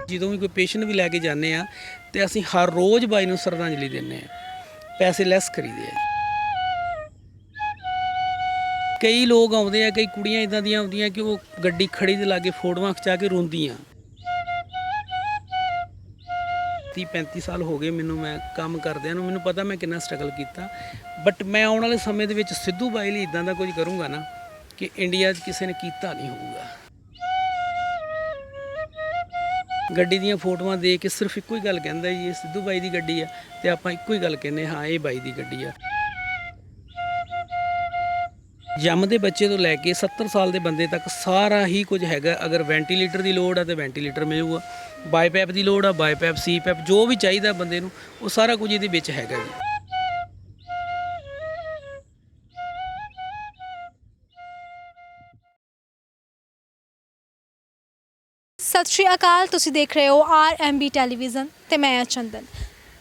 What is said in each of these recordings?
ਜਦੋਂ ਵੀ ਕੋਈ ਪੇਸ਼ੈਂਟ ਵੀ ਲੈ ਕੇ ਜਾਂਦੇ ਆ ਤੇ ਅਸੀਂ ਹਰ ਰੋਜ਼ ਬਾਈ ਨੂੰ ਸ਼ਰਧਾਂਜਲੀ ਦਿੰਦੇ ਆ, ਪੈਸੇ ਲੈਸ ਕਰੀਦੇ ਆ। ਕਈ ਲੋਕ ਆਉਂਦੇ ਆ, ਕਈ ਕੁੜੀਆਂ ਇਦਾਂ ਦੀਆਂ ਆਉਂਦੀਆਂ ਕਿ ਉਹ ਗੱਡੀ ਖੜੀ ਦੇ ਲਾਗੇ ਫੋਟੋਆਂ ਖਿਚਾ ਕੇ ਰੋਂਦੀਆਂ। 30-35 ਸਾਲ ਹੋ ਗਏ ਮੈਨੂੰ, ਮੈਂ ਕੰਮ ਕਰਦਿਆਂ ਨੂੰ, ਮੈਨੂੰ ਪਤਾ ਮੈਂ ਕਿੰਨਾ ਸਟਰਗਲ ਕੀਤਾ। ਬਟ ਮੈਂ ਆਉਣ ਵਾਲੇ ਸਮੇਂ ਦੇ ਵਿੱਚ ਸਿੱਧੂ ਬਾਈ ਲਈ ਇਦਾਂ ਦਾ ਕੁਝ ਕਰੂੰਗਾ ਨਾ ਕਿ ਇੰਡੀਆ 'ਚ ਕਿਸੇ ਨੇ ਕੀਤਾ ਨਹੀਂ ਹੋਊਗਾ। ਗੱਡੀ ਦੀਆਂ ਫੋਟੋਆਂ ਦੇਖ ਕੇ ਸਿਰਫ ਇੱਕੋ ਹੀ ਗੱਲ ਕਹਿੰਦਾ ਜੀ, ਇਹ ਸਿੱਧੂ ਬਾਈ ਦੀ ਗੱਡੀ ਆ, ਤੇ ਆਪਾਂ ਇੱਕੋ ਹੀ ਗੱਲ ਕਹਿੰਦੇ ਹਾਂ ਇਹ ਬਾਈ ਦੀ ਗੱਡੀ ਆ। ਜੰਮਦੇ ਬੱਚੇ ਤੋਂ ਲੈ ਕੇ 70 ਸਾਲ ਦੇ ਬੰਦੇ ਤੱਕ ਸਾਰਾ ਹੀ ਕੁਝ ਹੈਗਾ। ਅਗਰ ਵੈਂਟੀਲੇਟਰ ਦੀ ਲੋੜ ਆ ਤੇ ਵੈਂਟੀਲੇਟਰ ਮਿਲੂਗਾ, ਬਾਈਪੈਪ ਦੀ ਲੋੜ ਆ, ਬਾਈਪੈਪ, ਸੀਪੈਪ, ਜੋ ਵੀ ਚਾਹੀਦਾ ਬੰਦੇ ਨੂੰ ਉਹ ਸਾਰਾ ਕੁਝ ਇਹਦੇ ਵਿੱਚ ਹੈਗਾ ਜੀ। ਸਤਿ ਸ਼੍ਰੀ ਅਕਾਲ, ਤੁਸੀਂ ਦੇਖ ਰਹੇ ਹੋ RMB ਟੈਲੀਵਿਜ਼ਨ ਤੇ ਮੈਂ ਚੰਦਨ।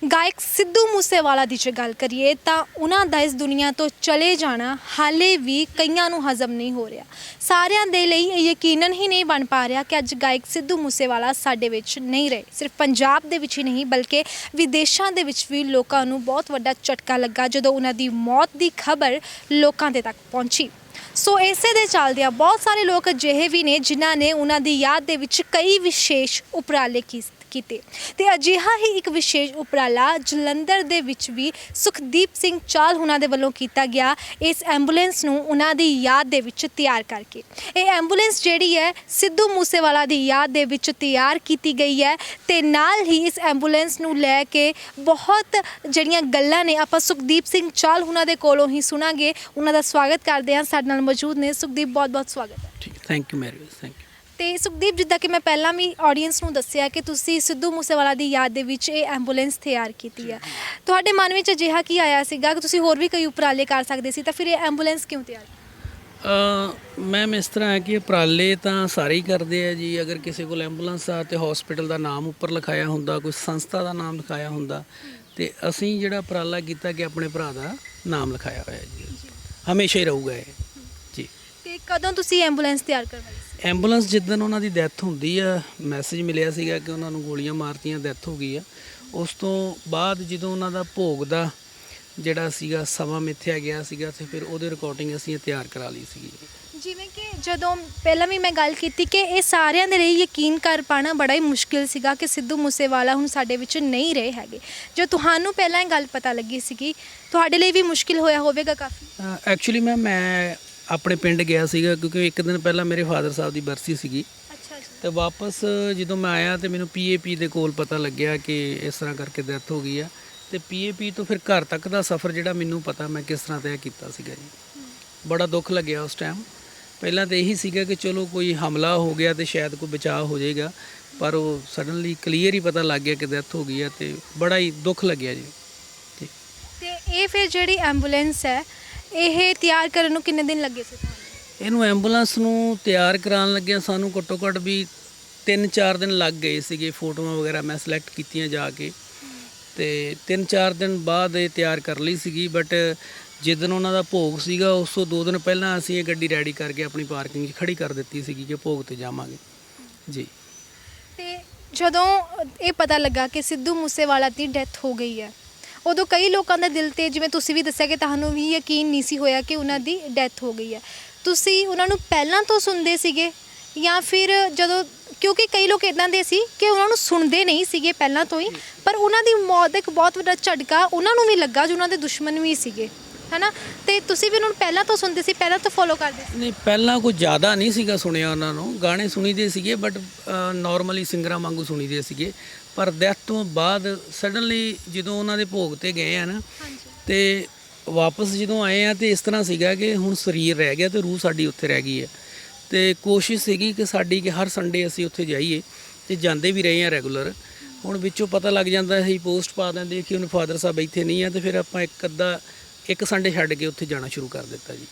ਗਾਇਕ ਸਿੱਧੂ ਮੂਸੇਵਾਲਾ ਦੀ ਜੇ ਗੱਲ ਕਰੀਏ ਤਾਂ ਉਹਨਾਂ ਦਾ ਇਸ ਦੁਨੀਆ ਤੋਂ ਚਲੇ ਜਾਣਾ ਹਾਲੇ ਵੀ ਕਈਆਂ ਨੂੰ ਹਜ਼ਮ ਨਹੀਂ ਹੋ ਰਿਹਾ। ਸਾਰਿਆਂ ਦੇ ਲਈ ਇਹ ਯਕੀਨਨ ਹੀ ਨਹੀਂ ਬਣ ਪਾ ਰਿਹਾ ਕਿ ਅੱਜ ਗਾਇਕ ਸਿੱਧੂ ਮੂਸੇਵਾਲਾ ਸਾਡੇ ਵਿੱਚ ਨਹੀਂ ਰਹੇ। ਸਿਰਫ ਪੰਜਾਬ ਦੇ ਵਿੱਚ ਹੀ ਨਹੀਂ ਬਲਕਿ ਵਿਦੇਸ਼ਾਂ ਦੇ ਵਿੱਚ ਵੀ ਲੋਕਾਂ ਨੂੰ ਬਹੁਤ ਵੱਡਾ ਝਟਕਾ ਲੱਗਾ ਜਦੋਂ ਉਹਨਾਂ ਦੀ ਮੌਤ ਦੀ ਖਬਰ ਲੋਕਾਂ ਦੇ ਤੱਕ ਪਹੁੰਚੀ। ਸੋ ਇਸੇ ਦੇ ਚੱਲਦਿਆਂ ਬਹੁਤ ਸਾਰੇ ਲੋਕ ਅਜਿਹੇ ਵੀ ਨੇ ਜਿਨ੍ਹਾਂ ਨੇ ਉਹਨਾਂ ਦੀ ਯਾਦ ਦੇ ਵਿੱਚ ਕਈ ਵਿਸ਼ੇਸ਼ ਉਪਰਾਲੇ ਕੀਤੇ ਤੇ ਅਜਿਹਾ ਹੀ ਇੱਕ ਵਿਸ਼ੇਸ਼ ਉਪਰਾਲਾ ਜਲੰਧਰ ਦੇ ਵਿੱਚ ਵੀ ਸੁਖਦੀਪ ਸਿੰਘ ਚਾਹਲ ਉਹਨਾਂ ਦੇ ਵੱਲੋਂ ਕੀਤਾ ਗਿਆ। ਇਸ ਐਂਬੂਲੈਂਸ ਨੂੰ ਉਹਨਾਂ ਦੀ ਯਾਦ ਦੇ ਵਿੱਚ ਤਿਆਰ ਕਰਕੇ, ਇਹ ਐਂਬੂਲੈਂਸ ਜਿਹੜੀ ਹੈ ਸਿੱਧੂ ਮੂਸੇਵਾਲਾ ਦੀ ਯਾਦ ਦੇ ਵਿੱਚ ਤਿਆਰ ਕੀਤੀ ਗਈ ਹੈ ਤੇ ਨਾਲ ਹੀ ਇਸ ਐਂਬੂਲੈਂਸ ਨੂੰ ਲੈ ਕੇ ਬਹੁਤ ਜਿਹੜੀਆਂ ਗੱਲਾਂ ਨੇ ਆਪਾਂ ਸੁਖਦੀਪ ਸਿੰਘ ਚਾਹਲ ਉਹਨਾਂ ਦੇ ਕੋਲੋਂ ਹੀ ਸੁਣਾਂਗੇ। ਉਹਨਾਂ ਦਾ ਸਵਾਗਤ ਕਰਦੇ ਹਾਂ, ਸਾਡੇ ਨਾਲ ਮੌਜੂਦ ਨੇ। ਸੁਖਦੀਪ, ਬਹੁਤ ਬਹੁਤ ਸਵਾਗਤ ਹੈ। ਠੀਕ, thank you Mary, thank you. ਤੇ ਸੁਖਦੀਪ, ਜਿੱਦਾਂ ਕਿ ਮੈਂ ਪਹਿਲਾਂ ਵੀ ਆਡੀਅנס ਨੂੰ ਦੱਸਿਆ ਕਿ ਤੁਸੀਂ ਸਿੱਧੂ ਮੂਸੇਵਾਲਾ ਦੀ ਯਾਦ ਦੇ ਵਿੱਚ ਇਹ ਐਂਬੂਲੈਂਸ ਤਿਆਰ ਕੀਤੀ ਹੈ, ਤੁਹਾਡੇ ਮਨ ਵਿੱਚ ਅਜਿਹਾ ਕੀ ਆਇਆ ਸੀਗਾ ਕਿ ਤੁਸੀਂ ਹੋਰ ਵੀ ਕਈ ਉਪਰਾਲੇ ਕਰ ਸਕਦੇ ਸੀ, ਤਾਂ ਫਿਰ ਇਹ ਐਂਬੂਲੈਂਸ ਕਿਉਂ ਤਿਆਰ ਕੀਤੀ? ਮੈਮ ਇਸ ਤਰ੍ਹਾਂ ਹੈ ਕਿ ਉਪਰਾਲੇ ਤਾਂ ਸਾਰੇ ਹੀ ਕਰਦੇ ਆ ਜੀ। ਅਗਰ ਕਿਸੇ ਕੋਲ ਐਂਬੂਲੈਂਸ ਆ ਤੇ ਹਸਪੀਟਲ ਦਾ ਨਾਮ ਉੱਪਰ ਲਿਖਾਇਆ ਹੁੰਦਾ, ਕੋਈ ਸੰਸਥਾ ਦਾ ਨਾਮ ਲਿਖਾਇਆ ਹੁੰਦਾ, ਤੇ ਅਸੀਂ ਜਿਹੜਾ ਉਪਰਾਲਾ ਕੀਤਾ ਕਿ ਆਪਣੇ ਭਰਾ ਦਾ ਨਾਮ ਲਿਖਾਇਆ ਹੋਇਆ ਜੀ, ਹਮੇਸ਼ਾ ਹੀ ਰਹੂਗਾ ਇਹ ਜੀ। ਤੇ ਕਦੋਂ ਤੁਸੀਂ ਐਂਬੂਲੈਂਸ ਤਿਆਰ ਕਰਵਾਈ? ਐਂਬੂਲੈਂਸ ਜਿੱਦਣ ਉਹਨਾਂ ਦੀ ਡੈਥ ਹੁੰਦੀ ਆ, ਮੈਸੇਜ ਮਿਲਿਆ ਸੀਗਾ ਕਿ ਉਹਨਾਂ ਨੂੰ ਗੋਲੀਆਂ ਮਾਰਤੀਆਂ, ਡੈਥ ਹੋ ਗਈ ਆ। ਉਸ ਤੋਂ ਬਾਅਦ ਜਦੋਂ ਉਹਨਾਂ ਦਾ ਭੋਗ ਦਾ ਜਿਹੜਾ ਸੀਗਾ ਸਮਾਂ ਮਿੱਥਿਆ ਗਿਆ ਸੀਗਾ ਤੇ ਫਿਰ ਉਹਦੇ ਰਿਕਾਰਡਿੰਗ ਅਸੀਂ ਤਿਆਰ ਕਰਾ ਲਈ ਸੀਗੀ। ਜਿਵੇਂ ਕਿ ਜਦੋਂ ਪਹਿਲਾਂ ਵੀ ਮੈਂ ਗੱਲ ਕੀਤੀ ਕਿ ਇਹ ਸਾਰਿਆਂ ਦੇ ਲਈ ਯਕੀਨ ਕਰ ਪਾਉਣਾ ਬੜਾ ਹੀ ਮੁਸ਼ਕਿਲ ਸੀਗਾ ਕਿ ਸਿੱਧੂ ਮੂਸੇਵਾਲਾ ਹੁਣ ਸਾਡੇ ਵਿੱਚ ਨਹੀਂ ਰਹੇ ਹੈਗੇ। ਜੋ ਤੁਹਾਨੂੰ ਪਹਿਲਾਂ ਇਹ ਗੱਲ ਪਤਾ ਲੱਗੀ ਸੀਗੀ, ਤੁਹਾਡੇ ਲਈ ਵੀ ਮੁਸ਼ਕਿਲ ਹੋਇਆ ਹੋਵੇਗਾ ਕਾਫੀ? ਐਕਚੁਅਲੀ ਮੈਂ ਆਪਣੇ ਪਿੰਡ ਗਿਆ ਸੀਗਾ ਕਿਉਂਕਿ ਇੱਕ ਦਿਨ ਪਹਿਲਾਂ ਮੇਰੇ ਫਾਦਰ ਸਾਹਿਬ ਦੀ ਬਰਸੀ ਸੀਗੀ। ਅੱਛਾ ਜੀ। ਤੇ ਵਾਪਸ ਜਦੋਂ ਮੈਂ ਆਇਆ ਤੇ ਮੈਨੂੰ PAP ਦੇ ਕੋਲ ਪਤਾ ਲੱਗਿਆ ਕਿ ਇਸ ਤਰ੍ਹਾਂ ਕਰਕੇ ਡੈਥ ਹੋ ਗਈ ਆ। ਤੇ PAP ਤੋਂ ਫਿਰ ਘਰ ਤੱਕ ਦਾ ਸਫ਼ਰ ਜਿਹੜਾ ਮੈਨੂੰ ਪਤਾ ਮੈਂ ਕਿਸ ਤਰ੍ਹਾਂ ਤੈਅ ਕੀਤਾ ਸੀਗਾ ਜੀ। ਬੜਾ ਦੁੱਖ ਲੱਗਿਆ ਉਸ ਟਾਈਮ। ਪਹਿਲਾਂ ਤਾਂ ਇਹੀ ਸੀਗਾ ਕਿ ਚਲੋ ਕੋਈ ਹਮਲਾ ਹੋ ਗਿਆ ਤੇ ਸ਼ਾਇਦ ਕੋਈ ਬਚਾਅ ਹੋ ਜਾਏਗਾ, ਪਰ ਉਹ ਸਡਨਲੀ ਕਲੀਅਰ ਹੀ ਪਤਾ ਲੱਗ ਗਿਆ ਕਿ ਡੈਥ ਹੋ ਗਈ ਆ ਤੇ ਬੜਾ ਹੀ ਦੁੱਖ ਲੱਗਿਆ ਜੀ। ਠੀਕ। ਤੇ ਇਹ ਫਿਰ ਜਿਹੜੀ ਐਂਬੂਲੈਂਸ ਹੈ ਇਹ ਤਿਆਰ ਕਰਨ ਨੂੰ ਕਿੰਨੇ ਦਿਨ ਲੱਗੇ ਸੀ ਤੁਹਾਨੂੰ? ਇਹਨੂੰ ਐਂਬੂਲੈਂਸ ਨੂੰ ਤਿਆਰ ਕਰਾਉਣ ਲੱਗਿਆ ਸਾਨੂੰ ਘੱਟੋ ਘੱਟ ਵੀ 3-4 ਦਿਨ ਲੱਗ ਗਏ ਸੀਗੇ। ਫੋਟੋਆਂ ਵਗੈਰਾ ਮੈਂ ਸਿਲੈਕਟ ਕੀਤੀਆਂ ਜਾ ਕੇ ਤੇ 3-4 ਦਿਨ ਬਾਅਦ ਇਹ ਤਿਆਰ ਕਰ ਲਈ ਸੀਗੀ। ਬਟ ਜਿੱਦਣ ਉਹਨਾਂ ਦਾ ਭੋਗ ਸੀਗਾ ਉਸ ਤੋਂ 2 ਦਿਨ ਪਹਿਲਾਂ ਅਸੀਂ ਇਹ ਗੱਡੀ ਰੈਡੀ ਕਰਕੇ ਆਪਣੀ ਪਾਰਕਿੰਗ 'ਚ ਖੜੀ ਕਰ ਦਿੱਤੀ ਸੀਗੀ ਕਿ ਭੋਗ 'ਤੇ ਜਾਵਾਂਗੇ ਜੀ। ਤੇ ਜਦੋਂ ਇਹ ਪਤਾ ਲੱਗਾ ਕਿ ਸਿੱਧੂ ਮੂਸੇਵਾਲਾ ਦੀ ਡੈਥ ਹੋ ਗਈ ਹੈ, ਉਦੋਂ ਕਈ ਲੋਕਾਂ ਦੇ ਦਿਲ 'ਤੇ, ਜਿਵੇਂ ਤੁਸੀਂ ਵੀ ਦੱਸਿਆ ਕਿ ਤੁਹਾਨੂੰ ਵੀ ਯਕੀਨ ਨਹੀਂ ਸੀ ਹੋਇਆ ਕਿ ਉਹਨਾਂ ਦੀ ਡੈਥ ਹੋ ਗਈ ਹੈ, ਤੁਸੀਂ ਉਹਨਾਂ ਨੂੰ ਪਹਿਲਾਂ ਤੋਂ ਸੁਣਦੇ ਸੀਗੇ ਜਾਂ ਫਿਰ ਜਦੋਂ, ਕਿਉਂਕਿ ਕਈ ਲੋਕ ਇੱਦਾਂ ਦੇ ਸੀ ਕਿ ਉਹਨਾਂ ਨੂੰ ਸੁਣਦੇ ਨਹੀਂ ਸੀਗੇ ਪਹਿਲਾਂ ਤੋਂ ਹੀ, ਪਰ ਉਹਨਾਂ ਦੀ ਮੌਤ ਦਾ ਇੱਕ ਬਹੁਤ ਵੱਡਾ ਝਟਕਾ ਉਹਨਾਂ ਨੂੰ ਵੀ ਲੱਗਾ ਜੋ ਉਹਨਾਂ ਦੇ ਦੁਸ਼ਮਣ ਵੀ ਸੀਗੇ, ਹੈ ਨਾ? ਤੇ ਤੁਸੀਂ ਵੀ ਉਹਨਾਂ ਨੂੰ ਪਹਿਲਾਂ ਤੋਂ ਸੁਣਦੇ ਸੀ, ਪਹਿਲਾਂ ਤੋਂ ਫੋਲੋ ਕਰਦੇ ਸੀ? ਨਹੀਂ, ਪਹਿਲਾਂ ਕੋਈ ਜ਼ਿਆਦਾ ਨਹੀਂ ਸੀਗਾ ਸੁਣਿਆ ਉਹਨਾਂ ਨੂੰ, ਗਾਣੇ ਸੁਣੀਦੇ ਸੀਗੇ ਬਟ ਨੋਰਮਲੀ ਸਿੰਗਰਾਂ ਵਾਂਗੂ ਸੁਣੀਦੇ ਸੀਗੇ। ਪਰ ਡੈਥ ਤੋਂ ਬਾਅਦ ਸਡਨਲੀ ਜਦੋਂ ਉਹਨਾਂ ਦੇ ਭੋਗ 'ਤੇ ਗਏ ਆ ਨਾ ਤੇ ਵਾਪਸ ਜਦੋਂ ਆਏ ਆ ਤੇ ਇਸ ਤਰ੍ਹਾਂ ਸੀਗਾ ਕਿ ਹੁਣ ਸਰੀਰ ਰਹਿ ਗਿਆ ਤੇ ਰੂਹ ਸਾਡੀ ਉੱਥੇ ਰਹਿ ਗਈ ਹੈ। ਤੇ ਕੋਸ਼ਿਸ਼ ਸੀਗੀ ਕਿ ਸਾਡੀ ਕਿ ਹਰ ਸੰਡੇ ਅਸੀਂ ਉੱਥੇ ਜਾਈਏ ਤੇ ਜਾਂਦੇ ਵੀ ਰਹੇ ਆ ਰੈਗੂਲਰ। ਹੁਣ ਵਿੱਚੋਂ ਪਤਾ ਲੱਗ ਜਾਂਦਾ ਸੀ, ਪੋਸਟ ਪਾ ਦਿੰਦੇ ਕਿ ਹੁਣ ਫਾਦਰ ਸਾਹਿਬ ਇੱਥੇ ਨਹੀਂ ਆ ਤੇ ਫਿਰ ਆਪਾਂ ਇੱਕ ਸੰਡੇ ਛੱਡ ਕੇ ਉੱਥੇ ਜਾਣਾ ਸ਼ੁਰੂ ਕਰ ਦਿੱਤਾ ਜੀ।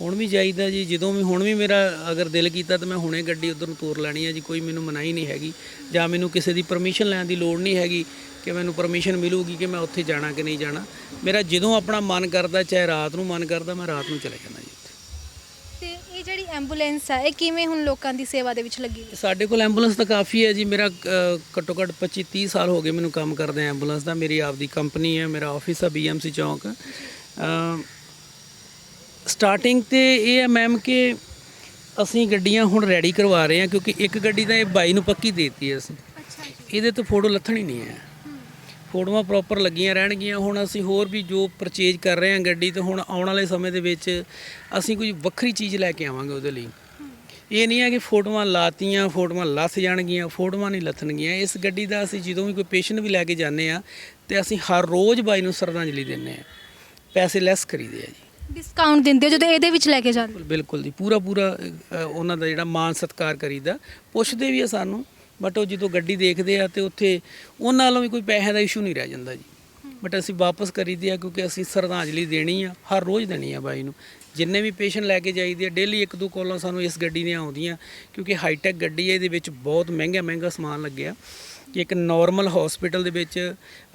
ਹੁਣ ਵੀ ਜਾਈਦਾ ਜੀ, ਜਦੋਂ ਵੀ ਹੁਣ ਵੀ ਮੇਰਾ ਅਗਰ ਦਿਲ ਕੀਤਾ ਤਾਂ ਮੈਂ ਹੁਣੇ ਗੱਡੀ ਉੱਧਰ ਨੂੰ ਤੋਰ ਲੈਣੀ ਹੈ ਜੀ। ਕੋਈ ਮੈਨੂੰ ਮਨਾਹੀ ਨਹੀਂ ਹੈਗੀ ਜਾਂ ਮੈਨੂੰ ਕਿਸੇ ਦੀ ਪਰਮਿਸ਼ਨ ਲੈਣ ਦੀ ਲੋੜ ਨਹੀਂ ਹੈਗੀ ਕਿ ਮੈਨੂੰ ਪਰਮਿਸ਼ਨ ਮਿਲੂਗੀ ਕਿ ਮੈਂ ਉੱਥੇ ਜਾਣਾ ਕਿ ਨਹੀਂ ਜਾਣਾ। ਮੇਰਾ ਜਦੋਂ ਆਪਣਾ ਮਨ ਕਰਦਾ, ਚਾਹੇ ਰਾਤ ਨੂੰ ਮਨ ਕਰਦਾ, ਮੈਂ ਰਾਤ ਨੂੰ ਚਲੇ ਜਾਂਦਾ ਜੀ ਉੱਥੇ। ਤੇ ਇਹ ਜਿਹੜੀ ਐਂਬੂਲੈਂਸ ਹੈ ਇਹ ਕਿਵੇਂ ਹੁਣ ਲੋਕਾਂ ਦੀ ਸੇਵਾ ਦੇ ਵਿੱਚ ਲੱਗੀ ਹੋਈ ਹੈ? ਸਾਡੇ ਕੋਲ ਐਂਬੂਲੈਂਸ ਤਾਂ ਕਾਫੀ ਹੈ ਜੀ। ਮੇਰਾ ਘੱਟੋ ਘੱਟ 25-30 ਸਾਲ ਹੋ ਗਏ ਮੈਨੂੰ ਕੰਮ ਕਰਦੇ ਐਂਬੂਲੈਂਸ ਦਾ। ਮੇਰੀ ਆਪਦੀ ਕੰਪਨੀ ਹੈ, ਮੇਰਾ ਆਫਿਸ ਹੈ BMC ਚੌਂਕ। ਸਟਾਰਟਿੰਗ ਤੇ ਇਹ ਹੈ ਮੈਮ ਕਿ ਅਸੀਂ ਗੱਡੀਆਂ ਹੁਣ ਰੈਡੀ ਕਰਵਾ ਰਹੇ ਹਾਂ, ਕਿਉਂਕਿ ਇੱਕ ਗੱਡੀ ਤਾਂ ਇਹ ਬਾਈ ਨੂੰ ਪੱਕੀ ਦੇਤੀ ਅਸੀਂ। ਅੱਛਾ ਜੀ। ਇਹਦੇ ਤੋਂ ਫੋਟੋ ਲੱਥਣੀ ਨਹੀਂ ਹੈ, ਫੋਟੋਆਂ ਪ੍ਰੋਪਰ ਲੱਗੀਆਂ ਰਹਿਣਗੀਆਂ। ਹੁਣ ਅਸੀਂ ਹੋਰ ਵੀ ਜੋ ਪਰਚੇਜ ਕਰ ਰਹੇ ਹਾਂ ਗੱਡੀ, ਤੇ ਹੁਣ ਆਉਣ ਵਾਲੇ ਸਮੇਂ ਦੇ ਵਿੱਚ ਅਸੀਂ ਕੋਈ ਵੱਖਰੀ ਚੀਜ਼ ਲੈ ਕੇ ਆਵਾਂਗੇ ਉਹਦੇ ਲਈ। ਇਹ ਨਹੀਂ ਹੈ ਕਿ ਫੋਟੋਆਂ ਲਾਤੀਆਂ ਫੋਟੋਆਂ ਲੱਥ ਜਾਣਗੀਆਂ, ਫੋਟੋਆਂ ਨਹੀਂ ਲੱਥਣਗੀਆਂ। ਇਸ ਗੱਡੀ ਦਾ ਅਸੀਂ ਜਦੋਂ ਵੀ ਕੋਈ ਪੇਸ਼ੈਂਟ ਵੀ ਲੈ ਕੇ ਜਾਂਦੇ ਆ ਤੇ ਅਸੀਂ ਹਰ ਰੋਜ਼ ਬਾਈ ਨੂੰ ਸ਼ਰਧਾਂਜਲੀ ਦਿੰਦੇ ਆ, ਪੈਸੇ ਲੈਸ ਕਰੀਦੇ ਆ ਜੀ। ਡਿਸਕਾਊਂਟ ਦਿੰਦੇ ਹੋ ਜਦੋਂ ਇਹਦੇ ਵਿੱਚ ਲੈ ਕੇ ਜਾਂਦੇ? ਬਿਲਕੁਲ ਜੀ, ਪੂਰਾ ਉਹਨਾਂ ਦਾ ਜਿਹੜਾ ਮਾਣ ਸਤਿਕਾਰ ਕਰੀਦਾ। ਪੁੱਛਦੇ ਵੀ ਆ ਸਾਨੂੰ, ਬਟ ਉਹ ਜਦੋਂ ਗੱਡੀ ਦੇਖਦੇ ਆ ਤੇ ਉੱਥੇ ਉਹਨਾਂ ਨਾਲੋਂ ਵੀ ਕੋਈ ਪੈਸੇ ਦਾ ਇਸ਼ੂ ਨਹੀਂ ਰਹਿ ਜਾਂਦਾ ਜੀ। ਬਟ ਅਸੀਂ ਵਾਪਸ ਕਰੀਦੇ ਆ, ਕਿਉਂਕਿ ਅਸੀਂ ਸ਼ਰਧਾਂਜਲੀ ਦੇਣੀ ਆ, ਹਰ ਰੋਜ਼ ਦੇਣੀ ਆ ਬਾਈ ਨੂੰ। ਜਿੰਨੇ ਵੀ ਪੇਸ਼ੈਂਟ ਲੈ ਕੇ ਜਾਈਦੇ ਆ ਡੇਲੀ 1-2 ਕਾਲਾਂ ਸਾਨੂੰ ਇਸ ਗੱਡੀ ਦੀਆਂ ਆਉਂਦੀਆਂ, ਕਿਉਂਕਿ ਹਾਈਟੈਕ ਗੱਡੀ ਹੈ। ਇਹਦੇ ਵਿੱਚ ਬਹੁਤ ਮਹਿੰਗਾ ਸਮਾਨ ਲੱਗਿਆ ਕਿ ਇੱਕ ਨਾਰਮਲ ਹਸਪੀਟਲ ਦੇ ਵਿੱਚ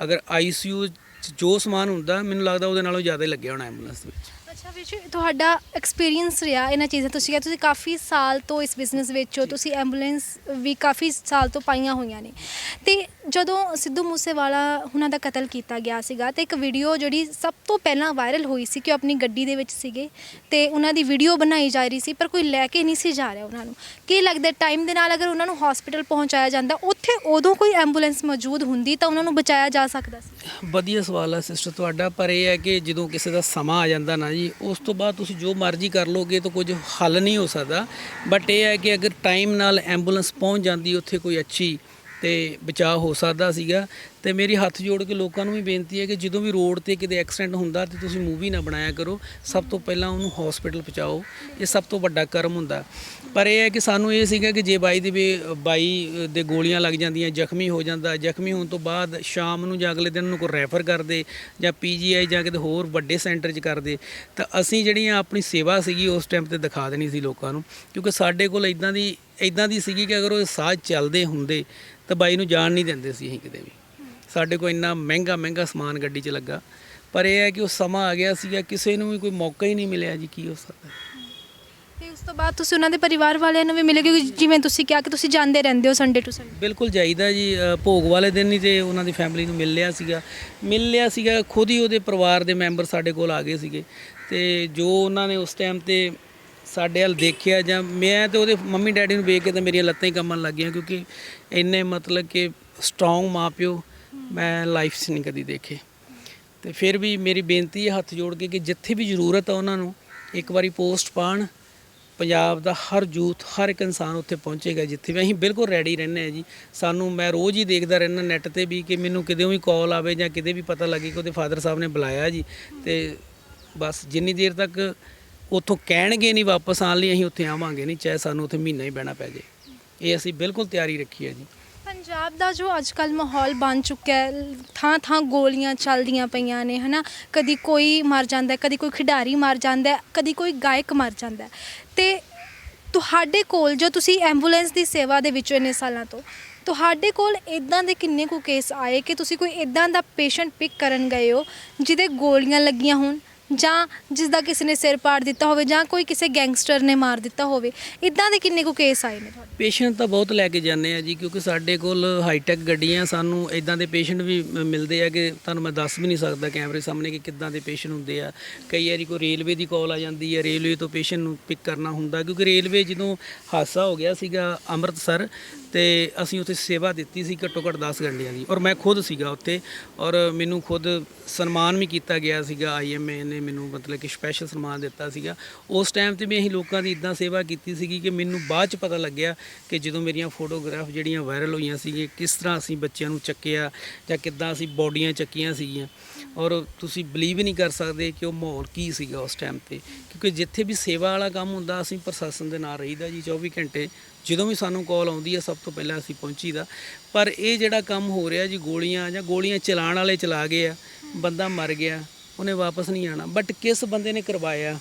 ਅਗਰ ICU 'ਚ ਜੋ ਸਮਾਨ ਹੁੰਦਾ, ਮੈਨੂੰ ਲੱਗਦਾ ਉਹਦੇ ਨਾਲੋਂ ਜ਼ਿਆਦਾ ਹੀ ਲੱਗਿਆ ਹੋਣਾ ਐਂਬੂਲੈਂਸ ਦੇ ਵਿੱਚ। ਅੱਛਾ ਵੀਰ ਜੀ, ਤੁਹਾਡਾ ਐਕਸਪੀਰੀਅੰਸ ਰਿਹਾ ਇਹਨਾਂ ਚੀਜ਼ਾਂ, ਤੁਸੀਂ ਕਿਹਾ ਤੁਸੀਂ ਕਾਫੀ ਸਾਲ ਤੋਂ ਇਸ ਬਿਜ਼ਨਸ ਵਿੱਚ ਹੋ, ਤੁਸੀਂ ਐਂਬੂਲੈਂਸ ਵੀ ਕਾਫੀ ਸਾਲ ਤੋਂ ਪਾਈਆਂ ਹੋਈਆਂ ਨੇ। ਤੇ ਜਦੋਂ ਸਿੱਧੂ ਮੂਸੇਵਾਲਾ ਉਹਨਾਂ ਦਾ ਕਤਲ ਕੀਤਾ ਗਿਆ ਸੀਗਾ ਤੇ ਇੱਕ ਵੀਡੀਓ ਜਿਹੜੀ ਸਭ ਤੋਂ ਪਹਿਲਾਂ ਵਾਇਰਲ ਹੋਈ ਸੀ ਕਿ ਉਹ ਆਪਣੀ ਗੱਡੀ ਦੇ ਵਿੱਚ ਸੀਗੇ ਤੇ ਉਹਨਾਂ ਦੀ ਵੀਡੀਓ ਬਣਾਈ ਜਾ ਰਹੀ ਸੀ, ਪਰ ਕੋਈ ਲੈ ਕੇ ਨਹੀਂ ਸੀ ਜਾ ਰਿਹਾ ਉਹਨਾਂ ਨੂੰ। ਕੀ ਲੱਗਦਾ ਟਾਈਮ ਦੇ ਨਾਲ ਅਗਰ ਉਹਨਾਂ ਨੂੰ ਹਸਪੀਟਲ ਪਹੁੰਚਾਇਆ ਜਾਂਦਾ, ਉੱਥੇ ਉਦੋਂ ਕੋਈ ਐਂਬੂਲੈਂਸ ਮੌਜੂਦ ਹੁੰਦੀ ਤਾਂ ਉਹਨਾਂ ਨੂੰ ਬਚਾਇਆ ਜਾ ਸਕਦਾ ਸੀ? ਵਧੀਆ ਸਵਾਲ ਹੈ ਸਿਸਟਰ ਤੁਹਾਡਾ, ਪਰ ਇਹ ਹੈ ਕਿ ਜਦੋਂ ਕਿਸੇ ਦਾ ਸਮਾਂ ਆ ਜਾਂਦਾ ਨਾ ਜੀ, ਉਸ ਤੋਂ ਬਾਅਦ ਤੁਸੀਂ ਜੋ ਮਰਜ਼ੀ ਕਰ ਲੋਗੇ ਤਾਂ ਕੁਝ ਹੱਲ ਨਹੀਂ ਹੋ ਸਕਦਾ। ਬਟ ਇਹ ਹੈ ਕਿ ਅਗਰ ਟਾਈਮ ਨਾਲ ਐਂਬੂਲੈਂਸ ਪਹੁੰਚ ਜਾਂਦੀ ਉੱਥੇ ਕੋਈ ਅੱਛੀ ਤੇ ਬਚਾਅ ਹੋ ਸਕਦਾ ਸੀਗਾ। ਤੇ ਮੇਰੀ ਹੱਥ ਜੋੜ ਕੇ ਲੋਕਾਂ ਨੂੰ ਵੀ ਬੇਨਤੀ ਹੈ ਕਿ ਜਦੋਂ ਵੀ ਰੋਡ ਤੇ ਕਿਤੇ ਐਕਸੀਡੈਂਟ ਹੁੰਦਾ ਤੇ ਤੁਸੀਂ ਮੂਵੀ ਨਾ ਬਣਾਇਆ ਕਰੋ, ਸਭ ਤੋਂ ਪਹਿਲਾਂ ਉਹਨੂੰ ਹਸਪੀਟਲ ਪਹੁੰਚਾਓ। ਇਹ ਸਭ ਤੋਂ ਵੱਡਾ ਕਰਮ ਹੁੰਦਾ। ਪਰ ਇਹ ਹੈ ਕਿ ਸਾਨੂੰ ਇਹ ਸੀਗਾ ਕਿ ਜੇ ਬਾਈ ਦੇ ਗੋਲੀਆਂ ਲੱਗ ਜਾਂਦੀਆਂ, ਜ਼ਖਮੀ ਹੋ ਜਾਂਦਾ, ਜ਼ਖਮੀ ਹੋਣ ਤੋਂ ਬਾਅਦ ਸ਼ਾਮ ਨੂੰ ਜਾਂ ਅਗਲੇ ਦਿਨ ਉਹਨੂੰ ਕੋਈ ਰੈਫਰ ਕਰਦੇ ਜਾਂ PGI ਜਾਂ ਕਿਤੇ ਹੋਰ ਵੱਡੇ ਸੈਂਟਰ 'ਚ ਕਰਦੇ, ਤਾਂ ਅਸੀਂ ਜਿਹੜੀਆਂ ਆਪਣੀ ਸੇਵਾ ਸੀਗੀ ਉਸ ਟਾਈਮ ਤੇ ਦਿਖਾ ਦੇਣੀ ਸੀ ਲੋਕਾਂ ਨੂੰ। ਕਿਉਂਕਿ ਸਾਡੇ ਕੋਲ ਇਦਾਂ ਦੀ ਸੀਗੀ ਕਿ ਅਗਰ ਉਹ ਸਾਹ ਚੱਲਦੇ ਹੁੰਦੇ ਤਾਂ ਬਾਈ ਨੂੰ ਜਾਣ ਨਹੀਂ ਦਿੰਦੇ ਸੀ ਅਸੀਂ ਕਿਤੇ ਵੀ। ਸਾਡੇ ਕੋਲ ਇੰਨਾ ਮਹਿੰਗਾ ਸਮਾਨ ਗੱਡੀ 'ਚ ਲੱਗਾ, ਪਰ ਇਹ ਹੈ ਕਿ ਉਹ ਸਮਾਂ ਆ ਗਿਆ ਸੀਗਾ, ਕਿਸੇ ਨੂੰ ਵੀ ਕੋਈ ਮੌਕਾ ਹੀ ਨਹੀਂ ਮਿਲਿਆ ਜੀ। ਕੀ ਹੋ ਸਕਦਾ। ਤੇ ਉਸ ਤੋਂ ਬਾਅਦ ਤੁਸੀਂ ਉਹਨਾਂ ਦੇ ਪਰਿਵਾਰ ਵਾਲਿਆਂ ਨੂੰ ਵੀ ਮਿਲੇ, ਕਿਉਂਕਿ ਜਿਵੇਂ ਤੁਸੀਂ ਕਿਹਾ ਕਿ ਤੁਸੀਂ ਜਾਂਦੇ ਰਹਿੰਦੇ ਹੋ ਸੰਡੇ ਟੂ ਸੰਡੇ? ਬਿਲਕੁਲ ਜਾਈਦਾ ਜੀ। ਭੋਗ ਵਾਲੇ ਦਿਨ ਹੀ ਤੇ ਉਹਨਾਂ ਦੀ ਫੈਮਿਲੀ ਨੂੰ ਮਿਲ ਲਿਆ ਸੀਗਾ। ਖੁਦ ਹੀ ਉਹਦੇ ਪਰਿਵਾਰ ਦੇ ਮੈਂਬਰ ਸਾਡੇ ਕੋਲ ਆ ਗਏ ਸੀਗੇ, ਤੇ ਜੋ ਉਹਨਾਂ ਨੇ ਉਸ ਟਾਈਮ ਤੇ ਸਾਡੇ ਵੱਲ ਦੇਖਿਆ, ਜਾਂ ਮੈਂ ਤੇ ਉਹਦੇ ਮੰਮੀ ਡੈਡੀ ਨੂੰ ਵੇਖ ਕੇ ਤਾਂ ਮੇਰੀਆਂ ਲੱਤਾਂ ਹੀ ਕੰਬਣ ਲੱਗ ਗਈਆਂ, ਕਿਉਂਕਿ ਇੰਨੇ ਮਤਲਬ ਕਿ ਸਟਰੋਂਗ ਮਾਂ ਪਿਓ ਮੈਂ ਲਾਈਫ 'ਚ ਨਹੀਂ ਕਦੀ ਦੇਖੇ। ਤੇ ਫਿਰ ਵੀ ਮੇਰੀ ਬੇਨਤੀ ਹੈ ਹੱਥ ਜੋੜ ਕੇ ਕਿ ਜਿੱਥੇ ਵੀ ਜ਼ਰੂਰਤ ਆ ਉਹਨਾਂ ਨੂੰ ਇੱਕ ਵਾਰੀ ਪੋਸਟ ਪਾਉਣ। ਪੰਜਾਬ ਦਾ ਹਰ ਯੂਥ, ਹਰ ਇੱਕ ਇਨਸਾਨ ਉੱਥੇ ਪਹੁੰਚੇਗਾ ਜਿੱਥੇ ਵੀ। ਅਸੀਂ ਬਿਲਕੁਲ ਰੈਡੀ ਰਹਿੰਦੇ ਹਾਂ ਜੀ। ਸਾਨੂੰ ਮੈਂ ਰੋਜ਼ ਹੀ ਦੇਖਦਾ ਰਹਿੰਦਾ ਨੈੱਟ 'ਤੇ ਵੀ ਕਿ ਮੈਨੂੰ ਕਿਤੇ ਵੀ ਕਾਲ ਆਵੇ ਜਾਂ ਕਿਤੇ ਵੀ ਪਤਾ ਲੱਗੇ ਕਿ ਉਹਦੇ ਫਾਦਰ ਸਾਹਿਬ ਨੇ ਬੁਲਾਇਆ ਜੀ, ਤੇ ਬਸ ਜਿੰਨੀ ਦੇਰ ਤੱਕ ਉੱਥੋਂ ਕਹਿਣਗੇ ਨਹੀਂ ਵਾਪਸ ਆਉਣ ਲਈ, ਅਸੀਂ ਉੱਥੇ ਆਵਾਂਗੇ ਨਹੀਂ, ਚਾਹੇ ਸਾਨੂੰ ਉੱਥੇ ਮਹੀਨਾ ਹੀ ਬਹਿਣਾ ਪੈ ਜੇ। ਇਹ ਅਸੀਂ ਬਿਲਕੁਲ ਤਿਆਰੀ ਰੱਖੀ ਹੈ ਜੀ। ਪੰਜਾਬ ਦਾ ਜੋ ਅੱਜ ਕੱਲ੍ਹ ਮਾਹੌਲ ਬਣ ਚੁੱਕਿਆ ਹੈ, ਥਾਂ ਗੋਲੀਆਂ ਚੱਲਦੀਆਂ ਪਈਆਂ ਨੇ, ਹੈ ਨਾ। ਕਦੀ ਕੋਈ ਮਰ ਜਾਂਦਾ, ਕਦੀ ਕੋਈ ਖਿਡਾਰੀ ਮਰ ਜਾਂਦਾ, ਕਦੀ ਕੋਈ ਗਾਇਕ ਮਰ ਜਾਂਦਾ। ਤੇ ਤੁਹਾਡੇ ਕੋਲ ਜੋ ਤੁਸੀਂ ਐਂਬੂਲੈਂਸ ਦੀ ਸੇਵਾ ਦੇ ਵਿੱਚ ਇੰਨੇ ਸਾਲਾਂ ਤੋਂ, ਤੁਹਾਡੇ ਕੋਲ ਇਦਾਂ ਦੇ ਕਿੰਨੇ ਕੁ ਕੇਸ ਆਏ ਕਿ ਤੁਸੀਂ ਕੋਈ ਇਦਾਂ ਦਾ ਪੇਸ਼ੈਂਟ ਪਿਕ ਕਰਨ ਗਏ ਹੋ ਜਿਹਦੇ ਗੋਲੀਆਂ ਲੱਗੀਆਂ ਹੋਣ, ਜਾਂ ਜਿਸ ਦਾ ਕਿਸੇ ਨੇ ਸਿਰ ਪਾੜ ਦਿੱਤਾ ਹੋਵੇ, ਜਾਂ ਕੋਈ ਕਿਸੇ ਗੈਂਗਸਟਰ ਨੇ ਮਾਰ ਦਿੱਤਾ ਹੋਵੇ? ਇਦਾਂ ਦੇ ਕਿੰਨੇ ਕੁ ਕੇਸ ਆਏ ਨੇ ਤੁਹਾਡੇ? ਪੇਸ਼ੈਂਟ ਤਾਂ ਬਹੁਤ ਲੈ ਕੇ ਜਾਂਦੇ ਆ ਜੀ, ਕਿਉਂਕਿ ਸਾਡੇ ਕੋਲ ਹਾਈਟੈਕ ਗੱਡੀਆਂ, ਸਾਨੂੰ ਇਦਾਂ ਦੇ ਪੇਸ਼ੈਂਟ ਵੀ ਮਿਲਦੇ ਆ ਕਿ ਤੁਹਾਨੂੰ ਮੈਂ ਦੱਸ ਵੀ ਨਹੀਂ ਸਕਦਾ ਕੈਮਰੇ ਸਾਹਮਣੇ ਕਿ ਕਿੱਦਾਂ ਦੇ ਪੇਸ਼ੈਂਟ ਹੁੰਦੇ ਆ। ਕਈ ਵਾਰੀ ਕੋਈ ਰੇਲਵੇ ਦੀ ਕਾਲ ਆ ਜਾਂਦੀ ਹੈ, ਰੇਲਵੇ ਤੋਂ ਪੇਸ਼ੈਂਟ ਨੂੰ ਪਿਕ ਕਰਨਾ ਹੁੰਦਾ, ਕਿਉਂਕਿ ਰੇਲਵੇ ਜਦੋਂ ਹਾਦਸਾ ਹੋ ਗਿਆ ਸੀਗਾ ਅੰਮ੍ਰਿਤਸਰ, ਤੇ ਅਸੀਂ ਉੱਥੇ ਸੇਵਾ ਦਿੱਤੀ ਸੀ ਘੱਟੋ ਘੱਟ 10 ਘੰਟਿਆਂ ਦੀ, ਔਰ ਮੈਂ ਖੁਦ ਸੀਗਾ ਉੱਥੇ, ਔਰ ਮੈਨੂੰ ਖੁਦ ਸਨਮਾਨ ਵੀ ਕੀਤਾ ਗਿਆ ਸੀਗਾ। IMA ਨੇ ਮੈਨੂੰ ਮਤਲਬ ਕਿ ਸਪੈਸ਼ਲ ਸਨਮਾਨ ਦਿੱਤਾ ਸੀਗਾ। ਉਸ ਟਾਈਮ 'ਤੇ ਵੀ ਅਸੀਂ ਲੋਕਾਂ ਦੀ ਇੱਦਾਂ ਸੇਵਾ ਕੀਤੀ ਸੀਗੀ ਕਿ ਮੈਨੂੰ ਬਾਅਦ 'ਚ ਪਤਾ ਲੱਗਿਆ ਕਿ ਜਦੋਂ ਮੇਰੀਆਂ ਫੋਟੋਗ੍ਰਾਫ ਜਿਹੜੀਆਂ ਵਾਇਰਲ ਹੋਈਆਂ ਸੀਗੀਆਂ, ਕਿਸ ਤਰ੍ਹਾਂ ਅਸੀਂ ਬੱਚਿਆਂ ਨੂੰ ਚੱਕਿਆ ਜਾਂ ਕਿੱਦਾਂ ਅਸੀਂ ਬੋਡੀਆਂ ਚੱਕੀਆਂ ਸੀਗੀਆਂ, ਔਰ ਤੁਸੀਂ ਬਲੀਵ ਹੀ ਨਹੀਂ ਕਰ ਸਕਦੇ ਕਿ ਉਹ ਮਾਹੌਲ ਕੀ ਸੀਗਾ ਉਸ ਟਾਈਮ 'ਤੇ। ਕਿਉਂਕਿ ਜਿੱਥੇ ਵੀ ਸੇਵਾ ਵਾਲਾ ਕੰਮ ਹੁੰਦਾ ਅਸੀਂ ਪ੍ਰਸ਼ਾਸਨ ਦੇ ਨਾਲ ਰਹੀਦਾ ਜੀ 24 ਘੰਟੇ। ਜਦੋਂ ਵੀ ਸਾਨੂੰ ਕਾਲ ਆਉਂਦੀ ਹੈ ਸਭ ਤੋਂ ਪਹਿਲਾਂ ਅਸੀਂ ਪਹੁੰਚੀਦਾ। ਪਰ ਇਹ ਜਿਹੜਾ ਕੰਮ ਹੋ ਰਿਹਾ ਜੀ, ਗੋਲੀਆਂ ਚਲਾਉਣ ਵਾਲੇ ਚਲਾ ਗਏ ਆ, ਬੰਦਾ ਮਰ ਗਿਆ, ਉਹਨੇ ਵਾਪਸ ਨਹੀਂ ਆਉਣਾ। ਬਟ ਕਿਸ ਬੰਦੇ ਨੇ ਕਰਵਾਇਆ,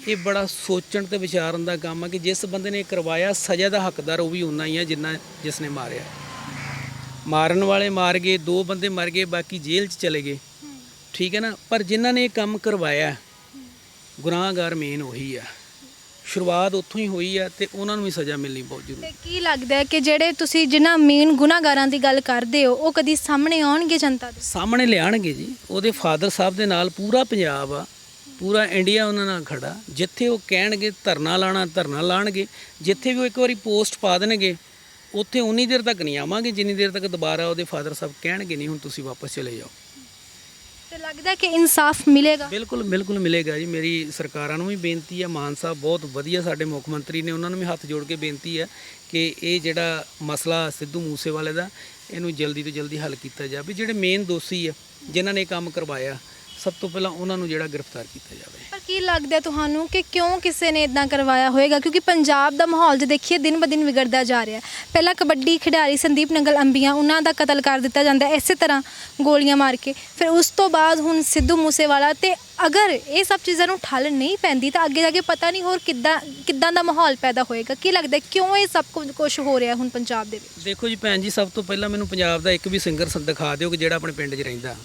ਇਹ ਬੜਾ ਸੋਚਣ ਤੇ ਵਿਚਾਰਨ ਦਾ ਕੰਮ ਹੈ ਕਿ ਜਿਸ ਬੰਦੇ ਨੇ ਕਰਵਾਇਆ ਸਜ਼ਾ ਦਾ ਹੱਕਦਾਰ ਉਹ ਵੀ ਉਨਾ ਹੀ ਹੈ ਜਿੰਨਾ ਜਿਸ ਨੇ ਮਾਰਿਆ। ਮਾਰਨ ਵਾਲੇ ਮਾਰ ਗਏ, 2 ਬੰਦੇ ਮਰ ਗਏ, ਬਾਕੀ ਜੇਲ੍ਹ 'ਚ ਚਲੇ ਗਏ, ਠੀਕ ਹੈ ਨਾ। ਪਰ ਜਿਨ੍ਹਾਂ ਨੇ ਇਹ ਕੰਮ ਕਰਵਾਇਆ, ਗੁਨਾਹਗਾਰ ਮੇਨ ਉਹੀ ਆ। ਸ਼ੁਰੂਆਤ ਉੱਥੋਂ ਹੀ ਹੋਈ ਆ ਤੇ ਉਹਨਾਂ ਨੂੰ ਵੀ ਸਜ਼ਾ ਮਿਲਣੀ ਬਹੁਤ ਜ਼ਰੂਰੀ। ਤੇ ਕੀ ਲੱਗਦਾ ਹੈ ਕਿ ਜਿਹੜੇ ਤੁਸੀਂ ਜਿਨ੍ਹਾਂ ਮੇਨ ਗੁਨਾਹਗਾਰਾਂ ਦੀ ਗੱਲ ਕਰਦੇ ਹੋ ਉਹ ਕਦੀ ਸਾਹਮਣੇ ਆਉਣਗੇ ਜਨਤਾ ਦੇ? ਸਾਹਮਣੇ ਲਿਆਣਗੇ ਜੀ। ਉਹਦੇ ਫਾਦਰ ਸਾਹਿਬ ਦੇ ਨਾਲ ਪੂਰਾ ਪੰਜਾਬ ਆ, ਪੂਰਾ ਇੰਡੀਆ ਉਹਨਾਂ ਨਾਲ ਖੜਾ। ਜਿੱਥੇ ਉਹ ਕਹਿਣਗੇ ਧਰਨਾ ਲਾਣਾ ਧਰਨਾ ਲਾਣਗੇ, ਜਿੱਥੇ ਵੀ ਉਹ ਇੱਕ ਵਾਰੀ ਪੋਸਟ ਪਾ ਦੇਣਗੇ ਉੱਥੇ ਉਨੀ ਦੇਰ ਤੱਕ ਨਹੀਂ ਆਵਾਂਗੇ ਜਿੰਨੀ ਦੇਰ ਤੱਕ ਦੁਬਾਰਾ ਉਹਦੇ ਫਾਦਰ ਸਾਹਿਬ ਕਹਿਣਗੇ ਨਹੀਂ ਹੁਣ ਤੁਸੀਂ ਵਾਪਸ ਚਲੇ ਜਾਓ। ਤੇ ਲੱਗਦਾ ਕਿ ਇਨਸਾਫ ਮਿਲੇਗਾ? ਬਿਲਕੁਲ ਬਿਲਕੁਲ ਮਿਲੇਗਾ ਜੀ। ਮੇਰੀ ਸਰਕਾਰਾਂ ਨੂੰ ਵੀ ਬੇਨਤੀ ਹੈ, ਮਾਨ ਸਾਹਿਬ ਬਹੁਤ ਵਧੀਆ ਸਾਡੇ ਮੁੱਖ ਮੰਤਰੀ ਨੇ, ਉਹਨਾਂ ਨੂੰ ਵੀ ਹੱਥ ਜੋੜ ਕੇ ਬੇਨਤੀ ਹੈ ਕਿ ਇਹ ਜਿਹੜਾ ਮਸਲਾ ਸਿੱਧੂ ਮੂਸੇਵਾਲੇ ਦਾ ਇਹਨੂੰ ਜਲਦੀ ਤੋਂ ਜਲਦੀ ਹੱਲ ਕੀਤਾ ਜਾਵੇ। ਜਿਹੜੇ ਮੇਨ ਦੋਸ਼ੀ ਆ ਜਿਨ੍ਹਾਂ ਨੇ ਇਹ ਕੰਮ ਕਰਵਾਇਆ ਸਭ ਤੋਂ ਪਹਿਲਾਂ ਉਹਨਾਂ ਨੂੰ ਜਿਹੜਾ ਗ੍ਰਿਫਤਾਰ ਕੀਤਾ ਜਾਵੇ। ਪਰ ਕੀ ਲੱਗਦਾ ਤੁਹਾਨੂੰ ਕਿ ਕਿਉਂ ਕਿਸੇ ਨੇ ਇਦਾਂ ਕਰਵਾਇਆ ਹੋਵੇਗਾ? ਕਿਉਂਕਿ ਪੰਜਾਬ ਦਾ ਮਾਹੌਲ ਜੇ ਦੇਖੀਏ ਦਿਨ ਬ ਦਿਨ ਵਿਗੜਦਾ ਜਾ ਰਿਹਾ ਹੈ। ਪਹਿਲਾਂ ਕਬੱਡੀ ਖਿਡਾਰੀ ਸੰਦੀਪ ਨੰਗਲ ਅੰਬੀਆਂ ਉਹਨਾਂ ਦਾ ਕਤਲ ਕਰ ਦਿੱਤਾ ਜਾਂਦਾ ਇਸੇ ਤਰ੍ਹਾਂ ਗੋਲੀਆਂ ਮਾਰ ਕੇ, ਫਿਰ ਉਸ ਤੋਂ ਬਾਅਦ ਹੁਣ ਸਿੱਧੂ ਮੂਸੇਵਾਲਾ। ਤੇ ਅਗਰ ਇਹ ਸਭ ਚੀਜ਼ਾਂ ਨੂੰ ਠੱਲ ਨਹੀਂ ਪੈਂਦੀ ਤਾਂ ਅੱਗੇ ਜਾ ਕੇ ਪਤਾ ਨਹੀਂ ਹੋਰ ਕਿੱਦਾਂ ਦਾ ਮਾਹੌਲ ਪੈਦਾ ਹੋਏਗਾ। ਕੀ ਲੱਗਦਾ ਕਿਉਂ ਇਹ ਸਭ ਕੁਝ ਹੋ ਰਿਹਾ ਹੁਣ ਪੰਜਾਬ ਦੇ ਵਿੱਚ? ਦੇਖੋ ਜੀ ਭੈਣ ਜੀ, ਸਭ ਤੋਂ ਪਹਿਲਾਂ ਮੈਨੂੰ ਪੰਜਾਬ ਦਾ ਇੱਕ ਵੀ ਸਿੰਗਰ ਦਿਖਾ ਦਿਓ ਕਿ ਜਿਹੜਾ ਆਪਣੇ ਪਿੰਡ 'ਚ ਰਹਿੰਦਾ।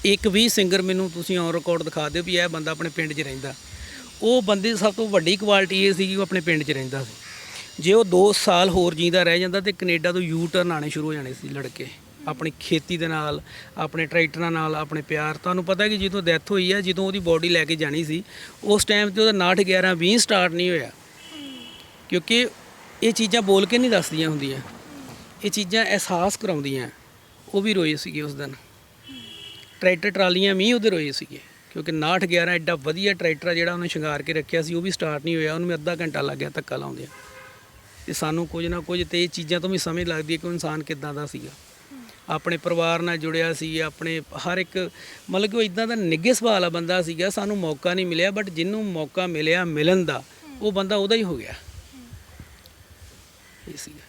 ਇੱਕ ਵੀ ਸਿੰਗਰ ਮੈਨੂੰ ਤੁਸੀਂ ਔਨ ਰਿਕਾਰਡ ਦਿਖਾ ਦਿਓ ਵੀ ਇਹ ਬੰਦਾ ਆਪਣੇ ਪਿੰਡ 'ਚ ਰਹਿੰਦਾ। ਉਹ ਬੰਦੇ ਦੀ ਸਭ ਤੋਂ ਵੱਡੀ ਕੁਆਲਿਟੀ ਇਹ ਸੀਗੀ ਉਹ ਆਪਣੇ ਪਿੰਡ 'ਚ ਰਹਿੰਦਾ ਸੀ। ਜੇ ਉਹ 2 ਸਾਲ ਹੋਰ ਜੀਂਦਾ ਰਹਿ ਜਾਂਦਾ ਤੇ ਕੈਨੇਡਾ ਤੋਂ ਯੂ ਟਰਨ ਆਉਣੇ ਸ਼ੁਰੂ ਹੋ ਜਾਣੇ ਸੀ ਲੜਕੇ, ਆਪਣੀ ਖੇਤੀ ਦੇ ਨਾਲ, ਆਪਣੇ ਟਰੈਕਟਰਾਂ ਨਾਲ, ਆਪਣੇ ਪਿਆਰ। ਤੁਹਾਨੂੰ ਪਤਾ ਕਿ ਜਦੋਂ ਡੈਥ ਹੋਈ ਆ, ਜਦੋਂ ਉਹਦੀ ਬੋਡੀ ਲੈ ਕੇ ਜਾਣੀ ਸੀ ਉਸ ਟਾਈਮ ਤੇ ਉਹਦਾ 59 11 20 ਸਟਾਰਟ ਨਹੀਂ ਹੋਇਆ, ਕਿਉਂਕਿ ਇਹ ਚੀਜ਼ਾਂ ਬੋਲ ਕੇ ਨਹੀਂ ਦੱਸਦੀਆਂ ਹੁੰਦੀਆਂ, ਇਹ ਚੀਜ਼ਾਂ ਅਹਿਸਾਸ ਕਰਾਉਂਦੀਆਂ। ਉਹ ਵੀ ਰੋਏ ਸੀਗੇ ਉਸ ਦਿਨ, ਟਰੈਕਟਰ ਟਰਾਲੀਆਂ ਵੀ ਉਹਦੇ ਰੋਏ ਸੀਗੇ, ਕਿਉਂਕਿ 59 11 ਐਡਾ ਵਧੀਆ ਟਰੈਕਟਰ ਜਿਹੜਾ ਉਹਨੇ ਸ਼ਿੰਗਾਰ ਕੇ ਰੱਖਿਆ ਸੀ ਉਹ ਵੀ ਸਟਾਰਟ ਨਹੀਂ ਹੋਇਆ। ਉਹਨੂੰ ਅੱਧਾ ਘੰਟਾ ਲੱਗ ਗਿਆ ਧੱਕਾ ਲਾਉਂਦਿਆਂ। ਤੇ ਸਾਨੂੰ ਕੁਝ ਨਾ ਕੁਝ ਤੇ ਇਹ ਚੀਜ਼ਾਂ ਤੋਂ ਵੀ ਸਮਝ ਲੱਗਦੀ ਹੈ ਕਿ ਉਹ ਇਨਸਾਨ ਕਿੱਦਾਂ ਦਾ ਸੀਗਾ, ਆਪਣੇ ਪਰਿਵਾਰ ਨਾਲ ਜੁੜਿਆ ਸੀ, ਆਪਣੇ ਹਰ ਇੱਕ ਮਤਲਬ ਕਿ ਉਹ ਇਦਾਂ ਦਾ ਨਿੱਘੇ ਸੁਭਾਅ ਵਾਲਾ ਬੰਦਾ ਸੀਗਾ। ਸਾਨੂੰ ਮੌਕਾ ਨਹੀਂ ਮਿਲਿਆ, ਬਟ ਜਿਹਨੂੰ ਮੌਕਾ ਮਿਲਿਆ ਮਿਲਣ ਦਾ ਉਹ ਬੰਦਾ ਉਹਦਾ ਹੀ ਹੋ ਗਿਆ। ਇਹ ਸੀਗਾ।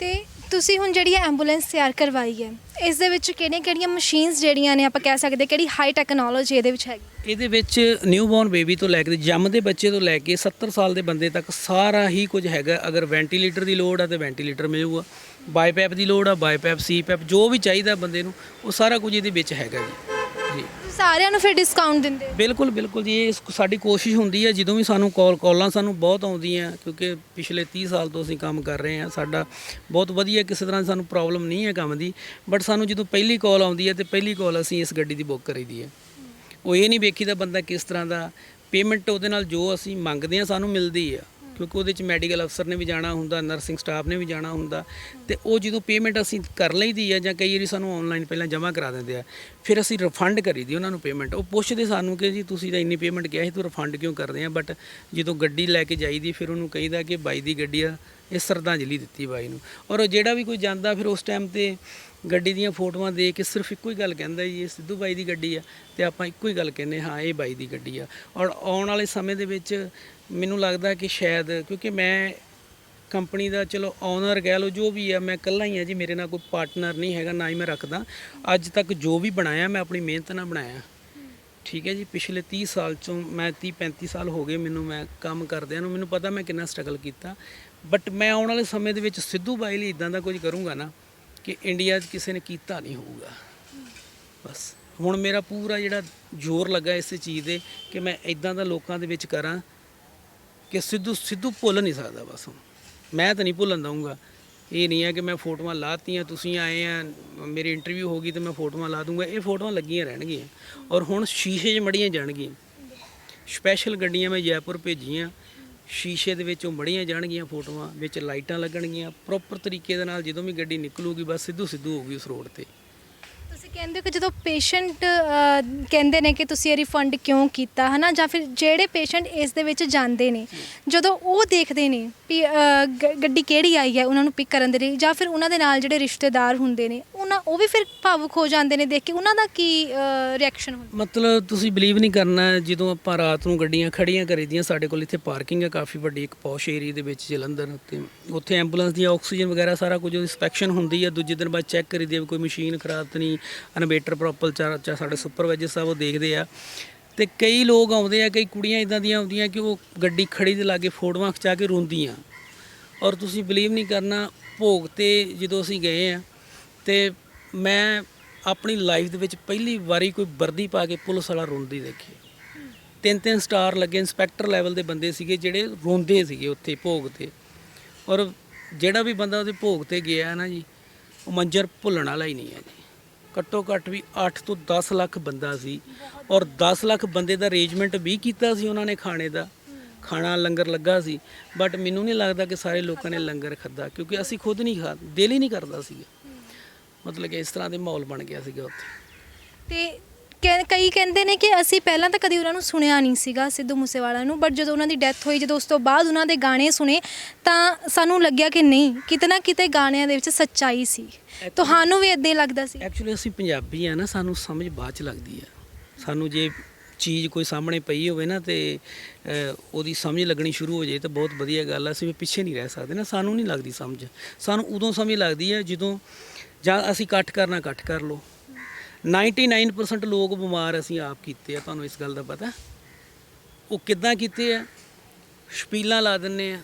ਤੇ ਤੁਸੀਂ ਹੁਣ ਜਿਹੜੀ ਐਂਬੂਲੈਂਸ ਤਿਆਰ ਕਰਵਾਈ ਹੈ ਇਸ ਦੇ ਵਿੱਚ ਕਿਹੜੀਆਂ ਮਸ਼ੀਨਸ ਜਿਹੜੀਆਂ ਨੇ ਆਪਾਂ ਕਹਿ ਸਕਦੇ ਕਿਹੜੀ ਹਾਈ ਟੈਕਨੋਲੋਜੀ ਇਹਦੇ ਵਿੱਚ ਹੈਗੀ? ਇਹਦੇ ਵਿੱਚ ਨਿਊਬੋਰਨ ਬੇਬੀ ਤੋਂ ਲੈ ਕੇ ਜੰਮਦੇ ਬੱਚੇ ਤੋਂ ਲੈ ਕੇ 70 ਸਾਲ ਦੇ ਬੰਦੇ ਤੱਕ ਸਾਰਾ ਹੀ ਕੁਝ ਹੈਗਾ। ਅਗਰ ਵੈਂਟੀਲੇਟਰ ਦੀ ਲੋੜ ਆ ਤੇ ਵੈਂਟੀਲੇਟਰ ਮਿਲੂਗਾ, ਬਾਈਪੈਪ ਦੀ ਲੋੜ ਆ ਬਾਈਪੈਪ, ਸੀਪੈਪ, ਜੋ ਵੀ ਚਾਹੀਦਾ ਬੰਦੇ ਨੂੰ ਉਹ ਸਾਰਾ ਕੁਝ ਇਹਦੇ ਵਿੱਚ ਹੈਗਾ ਜੀ। ਸਾਰਿਆਂ ਨੂੰ ਫਿਰ ਡਿਸਕਾਊਂਟ ਦਿੰਦੇ? ਬਿਲਕੁਲ ਬਿਲਕੁਲ ਜੀ। ਇਹ ਸਾਡੀ ਕੋਸ਼ਿਸ਼ ਹੁੰਦੀ ਹੈ ਜਦੋਂ ਵੀ ਸਾਨੂੰ ਕਾਲਾਂ ਸਾਨੂੰ ਬਹੁਤ ਆਉਂਦੀਆਂ, ਕਿਉਂਕਿ ਪਿਛਲੇ 30 ਸਾਲ ਤੋਂ ਅਸੀਂ ਕੰਮ ਕਰ ਰਹੇ ਹਾਂ। ਸਾਡਾ ਬਹੁਤ ਵਧੀਆ, ਕਿਸੇ ਤਰ੍ਹਾਂ ਦੀ ਸਾਨੂੰ ਪ੍ਰੋਬਲਮ ਨਹੀਂ ਹੈ ਕੰਮ ਦੀ, ਬਟ ਸਾਨੂੰ ਜਦੋਂ ਪਹਿਲੀ ਕਾਲ ਆਉਂਦੀ ਹੈ ਤੇ ਪਹਿਲੀ ਕਾਲ ਅਸੀਂ ਇਸ ਗੱਡੀ ਦੀ ਬੁੱਕ ਕਰੀਦੀ ਹੈ। ਉਹ ਇਹ ਨਹੀਂ ਵੇਖੀਦਾ ਬੰਦਾ ਕਿਸ ਤਰ੍ਹਾਂ ਦਾ, ਪੇਮੈਂਟ ਉਹਦੇ ਨਾਲ ਜੋ ਅਸੀਂ ਮੰਗਦੇ ਹਾਂ ਸਾਨੂੰ ਮਿਲਦੀ ਆ, ਕਿਉਂਕਿ ਉਹਦੇ 'ਚ ਮੈਡੀਕਲ ਅਫਸਰ ਨੇ ਵੀ ਜਾਣਾ ਹੁੰਦਾ, ਨਰਸਿੰਗ ਸਟਾਫ ਨੇ ਵੀ ਜਾਣਾ ਹੁੰਦਾ। ਤੇ ਉਹ ਜਦੋਂ ਪੇਮੈਂਟ ਅਸੀਂ ਕਰ ਲਈਦੀ ਆ ਜਾਂ ਕਈ ਵਾਰੀ ਸਾਨੂੰ ਆਨਲਾਈਨ ਪਹਿਲਾਂ ਜਮ੍ਹਾਂ ਕਰਾ ਦਿੰਦੇ ਆ, ਫਿਰ ਅਸੀਂ ਰਿਫੰਡ ਕਰੀਦੀ ਉਹਨਾਂ ਨੂੰ ਪੇਮੈਂਟ। ਉਹ ਪੁੱਛਦੇ ਸਾਨੂੰ ਕਿ ਜੀ ਤੁਸੀਂ ਤਾਂ ਇੰਨੀ ਪੇਮੈਂਟ ਕਿਹਾ ਸੀ, ਤੂੰ ਰਿਫੰਡ ਕਿਉਂ ਕਰਦੇ ਆ? ਬਟ ਜਦੋਂ ਗੱਡੀ ਲੈ ਕੇ ਜਾਈਦੀ ਫਿਰ ਉਹਨੂੰ ਕਹੀਦਾ ਕਿ ਬਾਈ ਦੀ ਗੱਡੀ ਆ, ਇਹ ਸ਼ਰਧਾਂਜਲੀ ਦਿੱਤੀ ਬਾਈ ਨੂੰ। ਔਰ ਉਹ ਜਿਹੜਾ ਵੀ ਕੋਈ ਜਾਂਦਾ ਫਿਰ ਉਸ ਟਾਈਮ 'ਤੇ ਗੱਡੀ ਦੀਆਂ ਫੋਟੋਆਂ ਦੇ ਕੇ ਸਿਰਫ ਇੱਕੋ ਹੀ ਗੱਲ ਕਹਿੰਦਾ ਜੀ ਇਹ ਸਿੱਧੂ ਬਾਈ ਦੀ ਗੱਡੀ ਆ, ਤੇ ਆਪਾਂ ਇੱਕੋ ਹੀ ਗੱਲ ਕਹਿੰਦੇ ਹਾਂ ਇਹ ਬਾਈ ਦੀ ਗੱਡੀ ਆ। ਔਰ ਆਉਣ ਵਾਲੇ ਸਮੇਂ ਦੇ ਵਿੱਚ ਮੈਨੂੰ ਲੱਗਦਾ ਕਿ ਸ਼ਾਇਦ, ਕਿਉਂਕਿ ਮੈਂ ਕੰਪਨੀ ਦਾ ਚਲੋ ਓਨਰ ਕਹਿ ਲਓ ਜੋ ਵੀ ਆ, ਮੈਂ ਇਕੱਲਾ ਹੀ ਆ ਜੀ, ਮੇਰੇ ਨਾਲ ਕੋਈ ਪਾਰਟਨਰ ਨਹੀਂ ਹੈਗਾ, ਨਾ ਹੀ ਮੈਂ ਰੱਖਦਾ। ਅੱਜ ਤੱਕ ਜੋ ਵੀ ਬਣਾਇਆ ਮੈਂ ਆਪਣੀ ਮਿਹਨਤ ਨਾਲ ਬਣਾਇਆ, ਠੀਕ ਹੈ ਜੀ। ਪਿਛਲੇ 30 ਸਾਲ 'ਚੋਂ ਮੈਂ 30 35 ਸਾਲ ਹੋ ਗਏ ਮੈਨੂੰ ਮੈਂ ਕੰਮ ਕਰਦਿਆਂ ਨੂੰ, ਮੈਨੂੰ ਪਤਾ ਮੈਂ ਕਿੰਨਾ ਸਟਰਗਲ ਕੀਤਾ। ਬਟ ਮੈਂ ਆਉਣ ਵਾਲੇ ਸਮੇਂ ਦੇ ਵਿੱਚ ਸਿੱਧੂ ਬਾਈ ਲਈ ਇੱਦਾਂ ਦਾ ਕੁਝ ਕਰੂੰਗਾ ਨਾ ਕਿ ਇੰਡੀਆ 'ਚ ਕਿਸੇ ਨੇ ਕੀਤਾ ਨਹੀਂ ਹੋਊਗਾ। ਬਸ ਹੁਣ ਮੇਰਾ ਪੂਰਾ ਜਿਹੜਾ ਜ਼ੋਰ ਲੱਗਾ ਇਸ ਚੀਜ਼ ਦੇ ਕਿ ਮੈਂ ਇੱਦਾਂ ਦਾ ਲੋਕਾਂ ਦੇ ਵਿੱਚ ਕਰਾਂ ਕਿ ਸਿੱਧੂ ਭੁੱਲ ਨਹੀਂ ਸਕਦਾ। ਬਸ ਹੁਣ ਮੈਂ ਤਾਂ ਨਹੀਂ ਭੁੱਲਣ ਦਊਂਗਾ। ਇਹ ਨਹੀਂ ਹੈ ਕਿ ਮੈਂ ਫੋਟੋਆਂ ਲਾਤੀਆਂ, ਤੁਸੀਂ ਆਏ ਆ, ਮੇਰੀ ਇੰਟਰਵਿਊ ਹੋ ਗਈ ਤੇ ਮੈਂ ਫੋਟੋਆਂ ਲਾ ਦੂੰਗਾ। ਇਹ ਫੋਟੋਆਂ ਲੱਗੀਆਂ ਰਹਿਣਗੀਆਂ ਔਰ ਹੁਣ ਸ਼ੀਸ਼ੇ 'ਚ ਮੜੀਆਂ ਜਾਣਗੀਆਂ। ਸਪੈਸ਼ਲ ਗੱਡੀਆਂ ਮੈਂ ਜੈਪੁਰ ਭੇਜੀਆਂ, ਸ਼ੀਸ਼ੇ ਦੇ ਵਿੱਚ ਉਹ ਮੜੀਆਂ ਜਾਣਗੀਆਂ ਫੋਟੋਆਂ, ਵਿੱਚ ਲਾਈਟਾਂ ਲੱਗਣਗੀਆਂ ਪ੍ਰੋਪਰ ਤਰੀਕੇ ਦੇ ਨਾਲ। ਜਦੋਂ ਵੀ ਗੱਡੀ ਨਿਕਲੂਗੀ ਬਸ ਸਿੱਧੂ ਹੋਊਗੀ ਉਸ ਰੋਡ ਤੇ। ਤੁਸੀਂ ਕਹਿੰਦੇ ਹੋ ਕਿ ਜਦੋਂ ਪੇਸ਼ੈਂਟ ਕਹਿੰਦੇ ਨੇ ਕਿ ਤੁਸੀਂ ਇਹ ਰਿਫੰਡ ਕਿਉਂ ਕੀਤਾ ਹੈ ਨਾ, ਜਾਂ ਫਿਰ ਜਿਹੜੇ ਪੇਸ਼ੈਂਟ ਇਸ ਦੇ ਵਿੱਚ ਜਾਂਦੇ ਨੇ ਜਦੋਂ ਉਹ ਦੇਖਦੇ ਨੇ ਵੀ ਗੱਡੀ ਕਿਹੜੀ ਆਈ ਹੈ ਉਹਨਾਂ ਨੂੰ ਪਿਕ ਕਰਨ ਦੇ ਲਈ, ਜਾਂ ਫਿਰ ਉਹਨਾਂ ਦੇ ਨਾਲ ਜਿਹੜੇ ਰਿਸ਼ਤੇਦਾਰ ਹੁੰਦੇ ਨੇ ਉਹ ਵੀ ਫਿਰ ਭਾਵੁਕ ਹੋ ਜਾਂਦੇ ਨੇ ਦੇਖ ਕੇ, ਉਹਨਾਂ ਦਾ ਕੀ ਰਿਐਕਸ਼ਨ ਹੁੰਦਾ? ਮਤਲਬ ਤੁਸੀਂ ਬਿਲੀਵ ਨਹੀਂ ਕਰਨਾ, ਜਦੋਂ ਆਪਾਂ ਰਾਤ ਨੂੰ ਗੱਡੀਆਂ ਖੜੀਆਂ ਕਰੀਦੀਆਂ, ਸਾਡੇ ਕੋਲ ਇੱਥੇ ਪਾਰਕਿੰਗ ਹੈ ਕਾਫੀ ਵੱਡੀ ਇੱਕ ਪੌਸ਼ ਏਰੀਆ ਦੇ ਵਿੱਚ ਜਲੰਧਰ, ਅਤੇ ਉੱਥੇ ਐਂਬੂਲੈਂਸ ਦੀ ਆਕਸੀਜਨ ਵਗੈਰਾ ਸਾਰਾ ਕੁਝ ਇੰਸਪੈਕਸ਼ਨ ਹੁੰਦੀ ਹੈ। ਦੂਜੇ ਦਿਨ ਬਾਅਦ ਚੈੱਕ ਕਰੀਦੀ ਕੋਈ ਮਸ਼ੀਨ ਖਰਾਬ ਤਾਂ ਨਹੀਂ, ਇਨਵੇਟਰ ਪ੍ਰੋਪਰ ਸਾਡੇ ਸੁਪਰਵਾਈਜ਼ਰ ਸਾਹਿਬ ਉਹ ਦੇਖਦੇ ਆ। ਅਤੇ ਕਈ ਲੋਕ ਆਉਂਦੇ ਆ, ਕਈ ਕੁੜੀਆਂ ਇੱਦਾਂ ਦੀਆਂ ਆਉਂਦੀਆਂ ਕਿ ਉਹ ਗੱਡੀ ਖੜੀ ਦੇ ਲਾਗੇ ਫੋਟੋਆਂ ਖਿਚਾ ਕੇ ਰੋਂਦੀਆਂ। ਔਰ ਤੁਸੀਂ ਬਿਲੀਵ ਨਹੀਂ ਕਰਨਾ, ਭੋਗ 'ਤੇ ਜਦੋਂ ਅਸੀਂ ਗਏ ਆ ਅਤੇ ਮੈਂ ਆਪਣੀ ਲਾਈਫ ਦੇ ਵਿੱਚ ਪਹਿਲੀ ਵਾਰੀ ਕੋਈ ਵਰਦੀ ਪਾ ਕੇ ਪੁਲਿਸ ਵਾਲਾ ਰੋਂਦੀ ਦੇਖੀ। 3-3 ਸਟਾਰ ਲੱਗੇ ਇੰਸਪੈਕਟਰ ਲੈਵਲ ਦੇ ਬੰਦੇ ਸੀਗੇ ਜਿਹੜੇ ਰੋਂਦੇ ਸੀਗੇ ਉੱਥੇ ਭੋਗ ਤੇ। ਔਰ ਜਿਹੜਾ ਵੀ ਬੰਦਾ ਉਹਦੇ ਭੋਗ ਤੇ ਗਿਆ ਨਾ ਜੀ, ਉਹ ਮੰਜ਼ਰ ਭੁੱਲਣ ਵਾਲਾ ਹੀ ਨਹੀਂ ਹੈ ਜੀ। ਘੱਟੋ ਘੱਟ ਵੀ 8 ਤੋਂ 10 ਲੱਖ ਬੰਦਾ ਸੀ, ਔਰ 10 ਲੱਖ ਬੰਦੇ ਦਾ ਅਰੇਂਜਮੈਂਟ ਵੀ ਕੀਤਾ ਸੀ ਉਹਨਾਂ ਨੇ ਖਾਣੇ ਦਾ। ਖਾਣਾ ਲੰਗਰ ਲੱਗਾ ਸੀ, ਬਟ ਮੈਨੂੰ ਨਹੀਂ ਲੱਗਦਾ ਕਿ ਸਾਰੇ ਲੋਕਾਂ ਨੇ ਲੰਗਰ ਖਾਧਾ, ਕਿਉਂਕਿ ਅਸੀਂ ਖੁਦ ਨਹੀਂ ਦਿਲ ਹੀ ਨਹੀਂ ਕਰਦਾ ਸੀਗਾ। ਮਤਲਬ ਕਿ ਇਸ ਤਰ੍ਹਾਂ ਦੇ ਮਾਹੌਲ ਬਣ ਗਿਆ ਸੀਗਾ ਉੱਥੇ। ਤੇ ਕਈ ਕਹਿੰਦੇ ਨੇ ਕਿ ਅਸੀਂ ਪਹਿਲਾਂ ਤਾਂ ਕਦੀ ਉਹਨਾਂ ਨੂੰ ਸੁਣਿਆ ਨਹੀਂ ਸੀਗਾ, ਸਿੱਧੂ ਮੂਸੇਵਾਲਾ ਨੂੰ, ਬਟ ਜਦੋਂ ਉਹਨਾਂ ਦੀ ਡੈਥ ਹੋਈ, ਜਦੋਂ ਉਸ ਤੋਂ ਬਾਅਦ ਉਹਨਾਂ ਦੇ ਗਾਣੇ ਸੁਣੇ ਤਾਂ ਸਾਨੂੰ ਲੱਗਿਆ ਕਿ ਨਹੀਂ, ਕਿਤੇ ਨਾ ਕਿਤੇ ਗਾਣਿਆਂ ਦੇ ਵਿੱਚ ਸੱਚਾਈ ਸੀ। ਤੁਹਾਨੂੰ ਵੀ ਇਦਾਂ ਹੀ ਲੱਗਦਾ ਸੀ? ਐਕਚੁਅਲੀ ਅਸੀਂ ਪੰਜਾਬੀ ਆ ਨਾ, ਸਾਨੂੰ ਸਮਝ ਬਾਅਦ ਚ ਲੱਗਦੀ ਆ। ਸਾਨੂੰ ਜੇ ਚੀਜ਼ ਕੋਈ ਸਾਹਮਣੇ ਪਈ ਹੋਵੇ ਨਾ ਤੇ ਉਹਦੀ ਸਮਝ ਲੱਗਣੀ ਸ਼ੁਰੂ ਹੋ ਜਾਏ ਤਾਂ ਬਹੁਤ ਵਧੀਆ ਗੱਲ ਆ। ਅਸੀਂ ਪਿੱਛੇ ਨਹੀਂ ਰਹਿ ਸਕਦੇ ਨਾ, ਸਾਨੂੰ ਨਹੀਂ ਲੱਗਦੀ ਸਮਝ। ਸਾਨੂੰ ਉਦੋਂ ਸਮਝ ਲੱਗਦੀ ਹੈ ਜਦੋਂ ਜਾਂ ਅਸੀਂ ਇਕੱਠ ਕਰਨਾ ਇਕੱਠ ਕਰ ਲਓ। 99% ਲੋਕ ਬਿਮਾਰ ਅਸੀਂ ਆਪ ਕੀਤੇ ਆ, ਤੁਹਾਨੂੰ ਇਸ ਗੱਲ ਦਾ ਪਤਾ। ਉਹ ਕਿੱਦਾਂ ਕੀਤੇ ਆ? ਛਪੀਲਾਂ ਲਾ ਦਿੰਦੇ ਆ,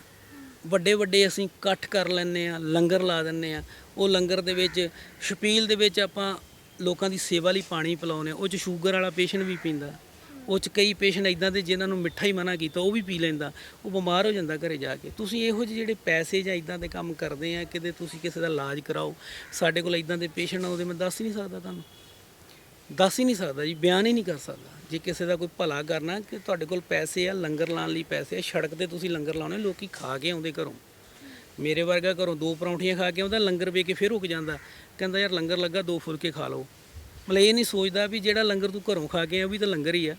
ਵੱਡੇ ਵੱਡੇ ਅਸੀਂ ਇਕੱਠ ਕਰ ਲੈਂਦੇ ਆ, ਲੰਗਰ ਲਾ ਦਿੰਦੇ ਆ। ਉਹ ਲੰਗਰ ਦੇ ਵਿੱਚ ਛਪੀਲ ਦੇ ਵਿੱਚ ਆਪਾਂ ਲੋਕਾਂ ਦੀ ਸੇਵਾ ਲਈ ਪਾਣੀ ਪਿਲਾਉਂਦੇ ਆ। ਉਹ 'ਚ ਸ਼ੂਗਰ ਵਾਲਾ ਪੇਸ਼ੈਂਟ ਵੀ ਪੀਂਦਾ, ਉਹ 'ਚ ਕਈ ਪੇਸ਼ੈਂਟ ਇੱਦਾਂ ਦੇ ਜਿਨ੍ਹਾਂ ਨੂੰ ਮਿੱਠਾ ਹੀ ਮਨਾ ਕੀਤਾ ਉਹ ਵੀ ਪੀ ਲੈਂਦਾ, ਉਹ ਬਿਮਾਰ ਹੋ ਜਾਂਦਾ ਘਰੇ ਜਾ ਕੇ। ਤੁਸੀਂ ਇਹੋ ਜਿਹੇ ਜਿਹੜੇ ਪੈਸੇ ਜਾਂ ਇੱਦਾਂ ਦੇ ਕੰਮ ਕਰਦੇ ਆ, ਕਿਤੇ ਤੁਸੀਂ ਕਿਸੇ ਦਾ ਇਲਾਜ ਕਰਾਓ। ਸਾਡੇ ਕੋਲ ਇੱਦਾਂ ਦੇ ਪੇਸ਼ੈਂਟ ਆਉਂਦੇ, ਮੈਂ ਦੱਸ ਹੀ ਨਹੀਂ ਸਕਦਾ, ਤੁਹਾਨੂੰ ਦੱਸ ਹੀ ਨਹੀਂ ਸਕਦਾ ਜੀ, ਬਿਆਨ ਹੀ ਨਹੀਂ ਕਰ ਸਕਦਾ। ਜੇ ਕਿਸੇ ਦਾ ਕੋਈ ਭਲਾ ਕਰਨਾ, ਕਿ ਤੁਹਾਡੇ ਕੋਲ ਪੈਸੇ ਆ, ਲੰਗਰ ਲਾਉਣ ਲਈ ਪੈਸੇ ਆ, ਸੜਕ ਤੇ ਤੁਸੀਂ ਲੰਗਰ ਲਾਉਣੇ, ਲੋਕੀ ਖਾ ਕੇ ਆਉਂਦੇ ਘਰੋਂ। ਮੇਰੇ ਵਰਗਾ ਘਰੋਂ 2 ਪਰੌਂਠੀਆਂ ਖਾ ਕੇ ਆਉਂਦਾ, ਲੰਗਰ ਵੇਖ ਕੇ ਫਿਰ ਰੁਕ ਜਾਂਦਾ, ਕਹਿੰਦਾ ਯਾਰ ਲੰਗਰ ਲੱਗਾ 2 ਫੁਲਕੇ ਖਾ ਲਓ। ਮਤਲਬ ਇਹ ਨਹੀਂ ਸੋਚਦਾ ਵੀ ਜਿਹੜਾ ਲੰਗਰ ਤੂੰ ਘਰੋਂ ਖਾ ਕੇ ਆ ਉਹ ਵੀ ਤਾਂ ਲੰਗਰ ਹੀ ਆ,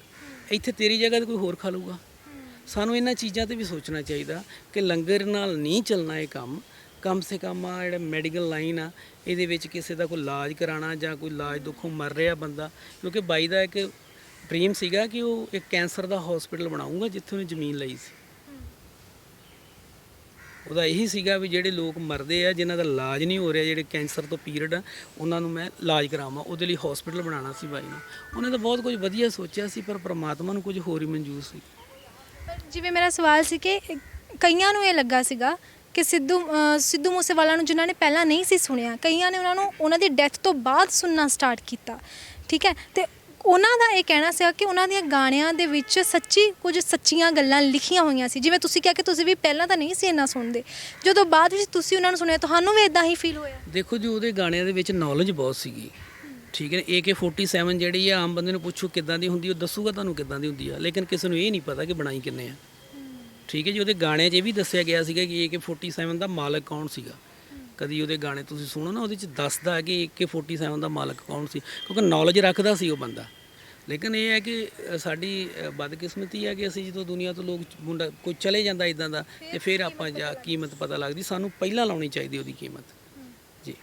ਇੱਥੇ ਤੇਰੀ ਜਗ੍ਹਾ ਤੇ ਕੋਈ ਹੋਰ ਖਾ ਲਊਗਾ। ਸਾਨੂੰ ਇਹਨਾਂ ਚੀਜ਼ਾਂ ਤੇ ਵੀ ਸੋਚਣਾ ਚਾਹੀਦਾ ਕਿ ਲੰਗਰ ਨਾਲ ਨਹੀਂ ਚੱਲਣਾ ਇਹ ਕੰਮ। ਕਮ ਸੇ ਕਮ ਆ ਜਿਹੜਾ ਮੈਡੀਕਲ ਲਾਈਨ ਆ, ਇਹਦੇ ਵਿੱਚ ਕਿਸੇ ਦਾ ਕੋਈ ਇਲਾਜ ਕਰਾਉਣਾ ਜਾਂ ਕੋਈ ਇਲਾਜ ਦੁੱਖੋਂ ਮਰ ਰਿਹਾ ਬੰਦਾ, ਕਿਉਂਕਿ ਬਾਈ ਦਾ ਇੱਕ ਡ੍ਰੀਮ ਸੀਗਾ ਕਿ ਉਹ ਇੱਕ ਕੈਂਸਰ ਦਾ ਹਸਪੀਟਲ ਬਣਾਊਗਾ ਜਿੱਥੇ ਉਹਨੇ ਜ਼ਮੀਨ ਲਈ ਸੀ। ਉਹਦਾ ਇਹੀ ਸੀਗਾ ਵੀ ਜਿਹੜੇ ਲੋਕ ਮਰਦੇ ਆ, ਜਿਨ੍ਹਾਂ ਦਾ ਇਲਾਜ ਨਹੀਂ ਹੋ ਰਿਹਾ, ਜਿਹੜੇ ਕੈਂਸਰ ਤੋਂ ਪੀਰੀਅਡ ਆ, ਉਹਨਾਂ ਨੂੰ ਮੈਂ ਇਲਾਜ ਕਰਾਵਾਂ, ਉਹਦੇ ਲਈ ਹਸਪੀਟਲ ਬਣਾਉਣਾ ਸੀ ਬਾਈ ਨੂੰ। ਉਹਨੇ ਤਾਂ ਬਹੁਤ ਕੁਝ ਵਧੀਆ ਸੋਚਿਆ ਸੀ, ਪਰ ਪ੍ਰਮਾਤਮਾ ਨੂੰ ਕੁਝ ਹੋਰ ਹੀ ਮਨਜ਼ੂਰ ਸੀ। ਜਿਵੇਂ ਮੇਰਾ ਸਵਾਲ ਸੀ ਕਿ ਕਈਆਂ ਨੂੰ ਇਹ ਲੱਗਾ ਸੀਗਾ ਕਿ ਸਿੱਧੂ ਮੂਸੇਵਾਲਾ ਨੂੰ ਜਿਨ੍ਹਾਂ ਨੇ ਪਹਿਲਾਂ ਨਹੀਂ ਸੀ ਸੁਣਿਆ, ਕਈਆਂ ਨੇ ਉਹਨਾਂ ਨੂੰ ਉਹਨਾਂ ਦੀ ਡੈਥ ਤੋਂ ਬਾਅਦ ਸੁਣਨਾ ਸਟਾਰਟ ਕੀਤਾ, ਠੀਕ ਹੈ। ਤੇ ਉਹਨਾਂ ਦਾ ਇਹ ਕਹਿਣਾ ਸੀਗਾ ਕਿ ਉਹਨਾਂ ਦੀਆਂ ਗਾਣਿਆਂ ਦੇ ਵਿੱਚ ਕੁਝ ਸੱਚੀਆਂ ਗੱਲਾਂ ਲਿਖੀਆਂ ਹੋਈਆਂ ਸੀ। ਜਿਵੇਂ ਤੁਸੀਂ ਕਿਹਾ ਕਿ ਤੁਸੀਂ ਵੀ ਪਹਿਲਾਂ ਤਾਂ ਨਹੀਂ ਸੀ ਇੰਨਾ ਸੁਣਦੇ, ਜਦੋਂ ਬਾਅਦ ਵਿੱਚ ਤੁਸੀਂ ਉਹਨਾਂ ਨੂੰ ਸੁਣਿਆ, ਤੁਹਾਨੂੰ ਵੀ ਇਦਾਂ ਹੀ ਫੀਲ ਹੋਇਆ? ਦੇਖੋ ਜੀ, ਉਹਦੇ ਗਾਣਿਆਂ ਦੇ ਵਿੱਚ ਨੌਲੇਜ ਬਹੁਤ ਸੀਗੀ, ਠੀਕ ਹੈ। AK-47 ਜਿਹੜੀ ਆ, ਆਮ ਬੰਦੇ ਨੂੰ ਪੁੱਛੋ ਕਿੱਦਾਂ ਦੀ ਹੁੰਦੀ, ਉਹ ਦੱਸੂਗਾ ਤੁਹਾਨੂੰ ਕਿੱਦਾਂ ਦੀ ਹੁੰਦੀ ਆ, ਲੇਕਿਨ ਕਿਸੇ ਨੂੰ ਇਹ ਨਹੀਂ ਪਤਾ ਕਿ ਬਣਾਈ ਕਿੰਨੇ ਆ, ਠੀਕ ਹੈ ਜੀ। ਉਹਦੇ ਗਾਣੇ 'ਚ ਇਹ ਵੀ ਦੱਸਿਆ ਗਿਆ ਸੀਗਾ ਕਿ AK-47 ਦਾ ਮਾਲਕ ਕੌਣ ਸੀਗਾ। ਕਦੀ ਉਹਦੇ ਗਾਣੇ ਤੁਸੀਂ ਸੁਣੋ ਨਾ, ਉਹਦੇ 'ਚ ਦੱਸਦਾ ਕਿ AK-47 ਦਾ ਮਾਲਕ ਕੌਣ ਸੀ, ਕਿਉਂਕਿ ਨੌਲੇਜ ਰੱਖਦਾ ਸੀ ਉਹ ਬੰਦਾ। ਲੇਕਿਨ ਇਹ ਹੈ ਕਿ ਸਾਡੀ ਬਦਕਿਸਮਤੀ ਹੈ ਕਿ ਅਸੀਂ ਜਦੋਂ ਦੁਨੀਆ ਤੋਂ ਮੁੰਡਾ ਕੋਈ ਚਲੇ ਜਾਂਦਾ ਇੱਦਾਂ ਦਾ, ਤੇ ਫਿਰ ਆਪਾਂ ਜਾ ਕੀਮਤ ਪਤਾ ਲੱਗਦੀ। ਸਾਨੂੰ ਪਹਿਲਾਂ ਲਾਉਣੀ ਚਾਹੀਦੀ ਉਹਦੀ ਕੀਮਤ ਜੀ।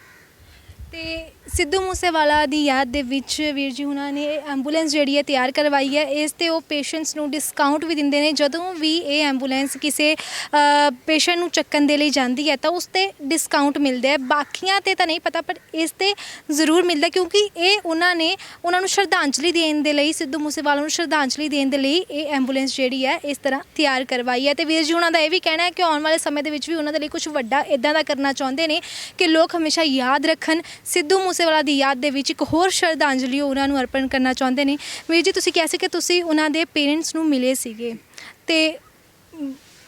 ਤੇ ਸਿੱਧੂ ਮੂਸੇਵਾਲਾ ਦੀ ਯਾਦ ਦੇ ਵਿੱਚ ਵੀਰ ਜੀ ਉਹਨਾਂ ਨੇ ਐਂਬੂਲੈਂਸ ਜਿਹੜੀ ਹੈ ਤਿਆਰ ਕਰਵਾਈ ਹੈ। ਇਸ ਤੇ ਉਹ ਪੇਸ਼ੈਂਟਸ ਨੂੰ ਡਿਸਕਾਊਂਟ ਵੀ ਦਿੰਦੇ ਨੇ। ਜਦੋਂ ਵੀ ਇਹ ਐਂਬੂਲੈਂਸ ਕਿਸੇ ਪੇਸ਼ੈਂਟ ਨੂੰ ਚੱਕਣ ਦੇ ਲਈ ਜਾਂਦੀ ਹੈ ਤਾਂ ਉਸ ਤੇ ਡਿਸਕਾਊਂਟ ਮਿਲਦਾ ਹੈ। ਬਾਕੀਆਂ ਤੇ ਤਾਂ ਨਹੀਂ ਪਤਾ, ਪਰ ਇਸ ਤੇ ਜ਼ਰੂਰ ਮਿਲਦਾ, ਕਿਉਂਕਿ ਇਹ ਉਹਨਾਂ ਨੂੰ ਸ਼ਰਧਾਂਜਲੀ ਦੇਣ ਦੇ ਲਈ, ਸਿੱਧੂ ਮੂਸੇਵਾਲਾ ਨੂੰ ਸ਼ਰਧਾਂਜਲੀ ਦੇਣ ਦੇ ਲਈ ਇਹ ਐਂਬੂਲੈਂਸ ਜਿਹੜੀ ਹੈ ਇਸ ਤਰ੍ਹਾਂ ਤਿਆਰ ਕਰਵਾਈ ਹੈ। ਤੇ ਵੀਰ ਜੀ ਉਹਨਾਂ ਦਾ ਇਹ ਵੀ ਕਹਿਣਾ ਹੈ ਕਿ ਆਉਣ ਵਾਲੇ ਸਮੇਂ ਦੇ ਵਿੱਚ ਵੀ ਉਹਨਾਂ ਦੇ ਲਈ ਕੁਝ ਵੱਡਾ ਇੱਦਾਂ ਦਾ ਕਰਨਾ ਚਾਹੁੰਦੇ ਨੇ ਕਿ ਲੋਕ ਹਮੇਸ਼ਾ ਯਾਦ ਰੱਖਣ। ਸਿੱਧੂ ਮੂਸੇਵਾਲਾ ਦੀ ਯਾਦ ਦੇ ਵਿੱਚ ਇੱਕ ਹੋਰ ਸ਼ਰਧਾਂਜਲੀ ਉਹਨਾਂ ਨੂੰ ਅਰਪਣ ਕਰਨਾ ਚਾਹੁੰਦੇ ਨੇ। ਵੀਰ ਜੀ, ਤੁਸੀਂ ਕਿਹਾ ਸੀ ਕਿ ਤੁਸੀਂ ਉਹਨਾਂ ਦੇ ਪੇਰੈਂਟਸ ਨੂੰ ਮਿਲੇ ਸੀਗੇ, ਤੇ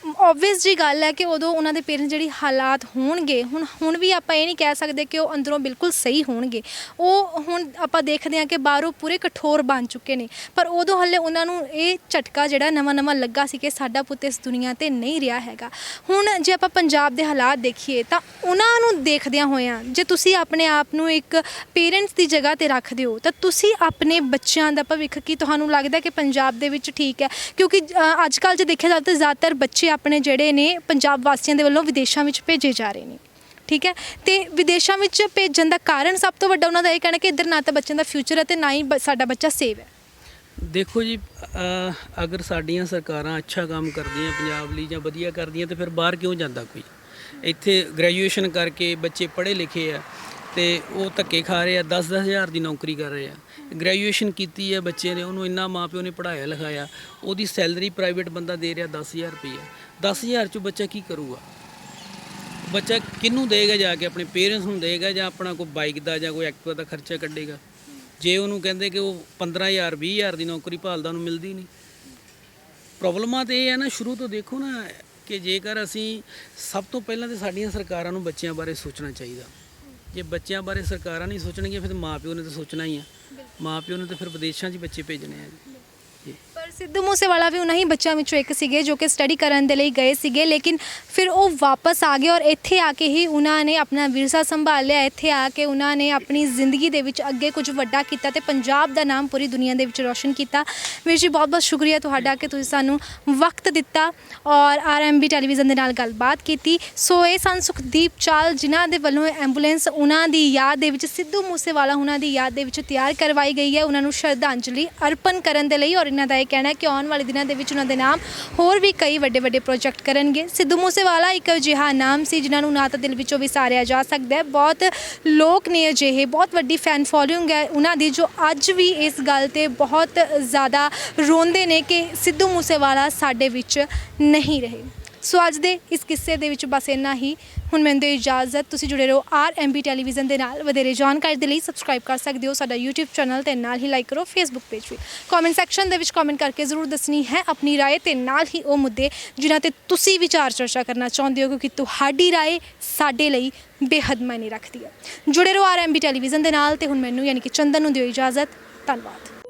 ਓਬਵੀਅਸ ਜੀ ਗੱਲ ਹੈ ਕਿ ਉਦੋਂ ਉਹਨਾਂ ਦੇ ਪੇਰੈਂਟਸ ਜਿਹੜੀ ਹਾਲਾਤ ਹੋਣਗੇ, ਹੁਣ ਵੀ ਆਪਾਂ ਇਹ ਨਹੀਂ ਕਹਿ ਸਕਦੇ ਕਿ ਉਹ ਅੰਦਰੋਂ ਬਿਲਕੁਲ ਸਹੀ ਹੋਣਗੇ। ਉਹ ਹੁਣ ਆਪਾਂ ਦੇਖਦੇ ਹਾਂ ਕਿ ਬਾਹਰੋਂ ਪੂਰੇ ਕਠੋਰ ਬਣ ਚੁੱਕੇ ਨੇ, ਪਰ ਉਦੋਂ ਹਲੇ ਉਹਨਾਂ ਨੂੰ ਇਹ ਝਟਕਾ ਜਿਹੜਾ ਨਵਾਂ ਲੱਗਾ ਸੀ ਕਿ ਸਾਡਾ ਪੁੱਤ ਇਸ ਦੁਨੀਆ ਤੇ ਨਹੀਂ ਰਿਹਾ ਹੈਗਾ। ਹੁਣ ਜੇ ਆਪਾਂ ਪੰਜਾਬ ਦੇ ਹਾਲਾਤ ਦੇਖੀਏ ਤਾਂ ਉਹਨਾਂ ਨੂੰ ਦੇਖਦਿਆਂ ਹੋਇਆਂ, ਜੇ ਤੁਸੀਂ ਆਪਣੇ ਆਪ ਨੂੰ ਇੱਕ ਪੇਰੈਂਟਸ ਦੀ ਜਗ੍ਹਾ ਤੇ ਰੱਖਦੇ ਹੋ, ਤਾਂ ਤੁਸੀਂ ਆਪਣੇ ਬੱਚਿਆਂ ਦਾ ਭਵਿੱਖ ਕੀ ਤੁਹਾਨੂੰ ਲੱਗਦਾ ਕਿ ਪੰਜਾਬ ਦੇ ਵਿੱਚ ਠੀਕ ਹੈ? ਕਿਉਂਕਿ ਅੱਜ ਕੱਲ੍ਹ ਜੇ ਦੇਖਿਆ ਜਾਵੇ ਤਾਂ ਜ਼ਿਆਦਾਤਰ ਬੱਚੇ ਆਪਣੇ ਜਿਹੜੇ ਨੇ ਪੰਜਾਬ ਵਾਸੀਆਂ ਦੇ ਵੱਲੋਂ ਵਿਦੇਸ਼ਾਂ ਵਿੱਚ ਭੇਜੇ ਜਾ ਰਹੇ ਨੇ, ਠੀਕ ਹੈ। ਤੇ ਵਿਦੇਸ਼ਾਂ ਵਿੱਚ ਭੇਜਣ ਦਾ ਕਾਰਨ ਸਭ ਤੋਂ ਵੱਡਾ ਉਹਨਾਂ ਦਾ ਇਹ ਕਹਿਣਾ ਕਿ ਇੱਧਰ ਨਾ ਤਾਂ ਬੱਚਿਆਂ ਦਾ ਫਿਊਚਰ ਹੈ ਤੇ ਨਾ ਹੀ ਸਾਡਾ ਬੱਚਾ ਸੇਵ ਹੈ। ਦੇਖੋ ਜੀ, ਅਗਰ ਸਾਡੀਆਂ ਸਰਕਾਰਾਂ ਅੱਛਾ ਕੰਮ ਕਰਦੀਆਂ ਪੰਜਾਬ ਲਈ ਜਾਂ ਵਧੀਆ ਕਰਦੀਆਂ, ਤਾਂ ਫਿਰ ਬਾਹਰ ਕਿਉਂ ਜਾਂਦਾ ਕੋਈ? ਇੱਥੇ ਗ੍ਰੈਜੂਏਸ਼ਨ ਕਰਕੇ ਬੱਚੇ ਪੜ੍ਹੇ ਲਿਖੇ ਆ ਤੇ ਉਹ ਧੱਕੇ ਖਾ ਰਹੇ ਆ, 10-10 ਹਜ਼ਾਰ ਦੀ ਨੌਕਰੀ ਕਰ ਰਹੇ ਆ। ਗ੍ਰੈਜੂਏਸ਼ਨ ਕੀਤੀ ਹੈ ਬੱਚੇ ਨੇ, ਉਹਨੂੰ ਇੰਨਾ ਮਾਂ ਪਿਓ ਨੇ ਪੜ੍ਹਾਇਆ ਲਿਖਾਇਆ, ਉਹਦੀ ਸੈਲਰੀ ਪ੍ਰਾਈਵੇਟ ਬੰਦਾ ਦੇ ਰਿਹਾ 10,000 ਰੁਪਈਆ। 10,000 'ਚੋਂ ਬੱਚਾ ਕੀ ਕਰੂਗਾ? ਬੱਚਾ ਕਿਹਨੂੰ ਦੇਗਾ? ਜਾ ਕੇ ਆਪਣੇ ਪੇਰੈਂਟਸ ਨੂੰ ਦੇਗਾ ਜਾਂ ਆਪਣਾ ਕੋਈ ਬਾਈਕ ਦਾ ਜਾਂ ਕੋਈ ਐਕਟਿਵਾ ਦਾ ਖਰਚਾ ਕੱਢੇਗਾ? ਜੇ ਉਹਨੂੰ ਕਹਿੰਦੇ ਕਿ ਉਹ 15,000 20,000 ਦੀ ਨੌਕਰੀ ਭਾਲਦਾ, ਉਹਨੂੰ ਮਿਲਦੀ ਨਹੀਂ। ਪ੍ਰੋਬਲਮਾਂ ਤਾਂ ਇਹ ਹੈ ਨਾ, ਸ਼ੁਰੂ ਤੋਂ ਦੇਖੋ ਨਾ ਕਿ ਜੇਕਰ ਅਸੀਂ ਸਭ ਤੋਂ ਪਹਿਲਾਂ ਤਾਂ ਸਾਡੀਆਂ ਸਰਕਾਰਾਂ ਨੂੰ ਬੱਚਿਆਂ ਬਾਰੇ ਸੋਚਣਾ ਚਾਹੀਦਾ। ਜੇ ਬੱਚਿਆਂ ਬਾਰੇ ਸਰਕਾਰਾਂ ਨਹੀਂ ਸੋਚਣਗੀਆਂ ਫਿਰ ਮਾਂ ਪਿਓ ਨੇ ਤਾਂ ਸੋਚਣਾ ਹੀ ਆ। ਮਾਂ ਪਿਓ ਨੇ ਤਾਂ ਫਿਰ ਵਿਦੇਸ਼ਾਂ 'ਚ ਬੱਚੇ ਭੇਜਣੇ ਆ ਜੀ। ਪਰ ਸਿੱਧੂ ਮੂਸੇਵਾਲਾ ਵੀ ਉਹਨਾਂ ਹੀ ਬੱਚਿਆਂ ਵਿੱਚੋਂ ਇੱਕ ਸੀਗੇ ਜੋ ਕਿ ਸਟੱਡੀ ਕਰਨ ਦੇ ਲਈ ਗਏ ਸੀਗੇ, ਲੇਕਿਨ ਫਿਰ ਉਹ ਵਾਪਸ ਆ ਗਏ ਔਰ ਇੱਥੇ ਆ ਕੇ ਹੀ ਉਹਨਾਂ ਨੇ ਆਪਣਾ ਵਿਰਸਾ ਸੰਭਾਲਿਆ। ਇੱਥੇ ਆ ਕੇ ਉਹਨਾਂ ਨੇ ਆਪਣੀ ਜ਼ਿੰਦਗੀ ਦੇ ਵਿੱਚ ਅੱਗੇ ਕੁਝ ਵੱਡਾ ਕੀਤਾ ਤੇ ਪੰਜਾਬ ਦਾ ਨਾਮ ਪੂਰੀ ਦੁਨੀਆ ਦੇ ਵਿੱਚ ਰੌਸ਼ਨ ਕੀਤਾ। ਵੀਰ ਜੀ ਬਹੁਤ ਬਹੁਤ ਸ਼ੁਕਰੀਆ ਤੁਹਾਡਾ ਕਿ ਤੁਸੀਂ ਸਾਨੂੰ ਵਕਤ ਦਿੱਤਾ ਔਰ RMB ਟੈਲੀਵਿਜ਼ਨ ਦੇ ਨਾਲ ਗੱਲਬਾਤ ਕੀਤੀ। ਸੋ ਇਹ ਸਨ ਸੁਖਦੀਪ ਚਾਲ ਜਿਨ੍ਹਾਂ ਦੇ ਵੱਲੋਂ ਐਂਬੂਲੈਂਸ ਉਹਨਾਂ ਦੀ ਯਾਦ ਦੇ ਵਿੱਚ, ਸਿੱਧੂ ਮੂਸੇਵਾਲਾ ਉਹਨਾਂ ਦੀ ਯਾਦ ਦੇ ਵਿੱਚ ਤਿਆਰ ਕਰਵਾਈ ਗਈ ਹੈ, ਉਹਨਾਂ ਨੂੰ ਸ਼ਰਧਾਂਜਲੀ ਅਰਪਣ ਕਰਨ ਦੇ ਲਈ। ਔਰ ਇਹਨਾਂ ਦਾ ਇਹ ਕਹਿਣਾ ਹੈ ਕਿ ਆਉਣ ਵਾਲੇ ਦਿਨਾਂ ਦੇ ਵਿੱਚ ਉਹਨਾਂ ਦੇ ਨਾਮ ਹੋਰ ਵੀ ਕਈ ਵੱਡੇ ਵੱਡੇ ਪ੍ਰੋਜੈਕਟ ਕਰਨਗੇ। ਸਿੱਧੂ ਮੂਸੇਵਾਲਾ ਇੱਕ ਅਜਿਹਾ ਨਾਮ ਸੀ ਜਿਨ੍ਹਾਂ ਨੂੰ ਨਾ ਤਾਂ ਦਿਲ ਵਿੱਚੋਂ ਵਿਸਾਰਿਆ ਜਾ ਸਕਦਾ ਹੈ। ਬਹੁਤ ਲੋਕ ਨੇ ਅਜਿਹੇ, ਬਹੁਤ ਵੱਡੀ ਫੈਨ ਫੋਲੋਇੰਗ ਹੈ ਉਹਨਾਂ ਦੀ, ਜੋ ਅੱਜ ਵੀ ਇਸ ਗੱਲ ਤੇ ਬਹੁਤ ਜ਼ਿਆਦਾ ਰੋਂਦੇ ਨੇ ਕਿ ਸਿੱਧੂ ਮੂਸੇਵਾਲਾ ਸਾਡੇ ਵਿੱਚ ਨਹੀਂ ਰਹੇ। ਸੋ ਅੱਜ ਦੇ ਇਸ ਕਿੱਸੇ ਦੇ ਵਿੱਚ ਬਸ ਇੰਨਾ ਹੀ। ਹੁਣ ਮੈਨੂੰ ਦਿਓ ਇਜਾਜ਼ਤ। ਤੁਸੀਂ ਜੁੜੇ ਰਹੋ RMB ਟੈਲੀਵਿਜ਼ਨ ਦੇ ਨਾਲ। ਵਧੇਰੇ ਜਾਣਕਾਰੀ ਦੇ ਲਈ ਸਬਸਕ੍ਰਾਈਬ ਕਰ ਸਕਦੇ ਹੋ ਸਾਡਾ YouTube ਚੈਨਲ ਤੇ ਨਾਲ ਹੀ ਲਾਈਕ ਕਰੋ Facebook ਪੇਜ ਵੀ। ਕਮੈਂਟ ਸੈਕਸ਼ਨ ਦੇ ਵਿੱਚ ਕਮੈਂਟ ਕਰਕੇ ਜ਼ਰੂਰ ਦੱਸਣੀ ਹੈ ਆਪਣੀ ਰਾਏ ਤੇ ਨਾਲ ਹੀ ਉਹ ਮੁੱਦੇ ਜਿਨ੍ਹਾਂ ਤੇ ਤੁਸੀਂ ਵਿਚਾਰ ਚਰਚਾ ਕਰਨਾ ਚਾਹੁੰਦੇ ਹੋ, ਕਿਉਂਕਿ ਤੁਹਾਡੀ ਰਾਏ ਸਾਡੇ ਲਈ ਬੇਹੱਦ ਮਾਇਨੇ ਰੱਖਦੀ ਹੈ। ਜੁੜੇ ਰਹੋ RMB ਟੈਲੀਵਿਜ਼ਨ ਦੇ ਨਾਲ ਤੇ ਹੁਣ ਮੈਨੂੰ ਯਾਨੀ ਕਿ ਚੰਦਨ ਨੂੰ ਦਿਓ ਇਜਾਜ਼ਤ। ਧੰਨਵਾਦ।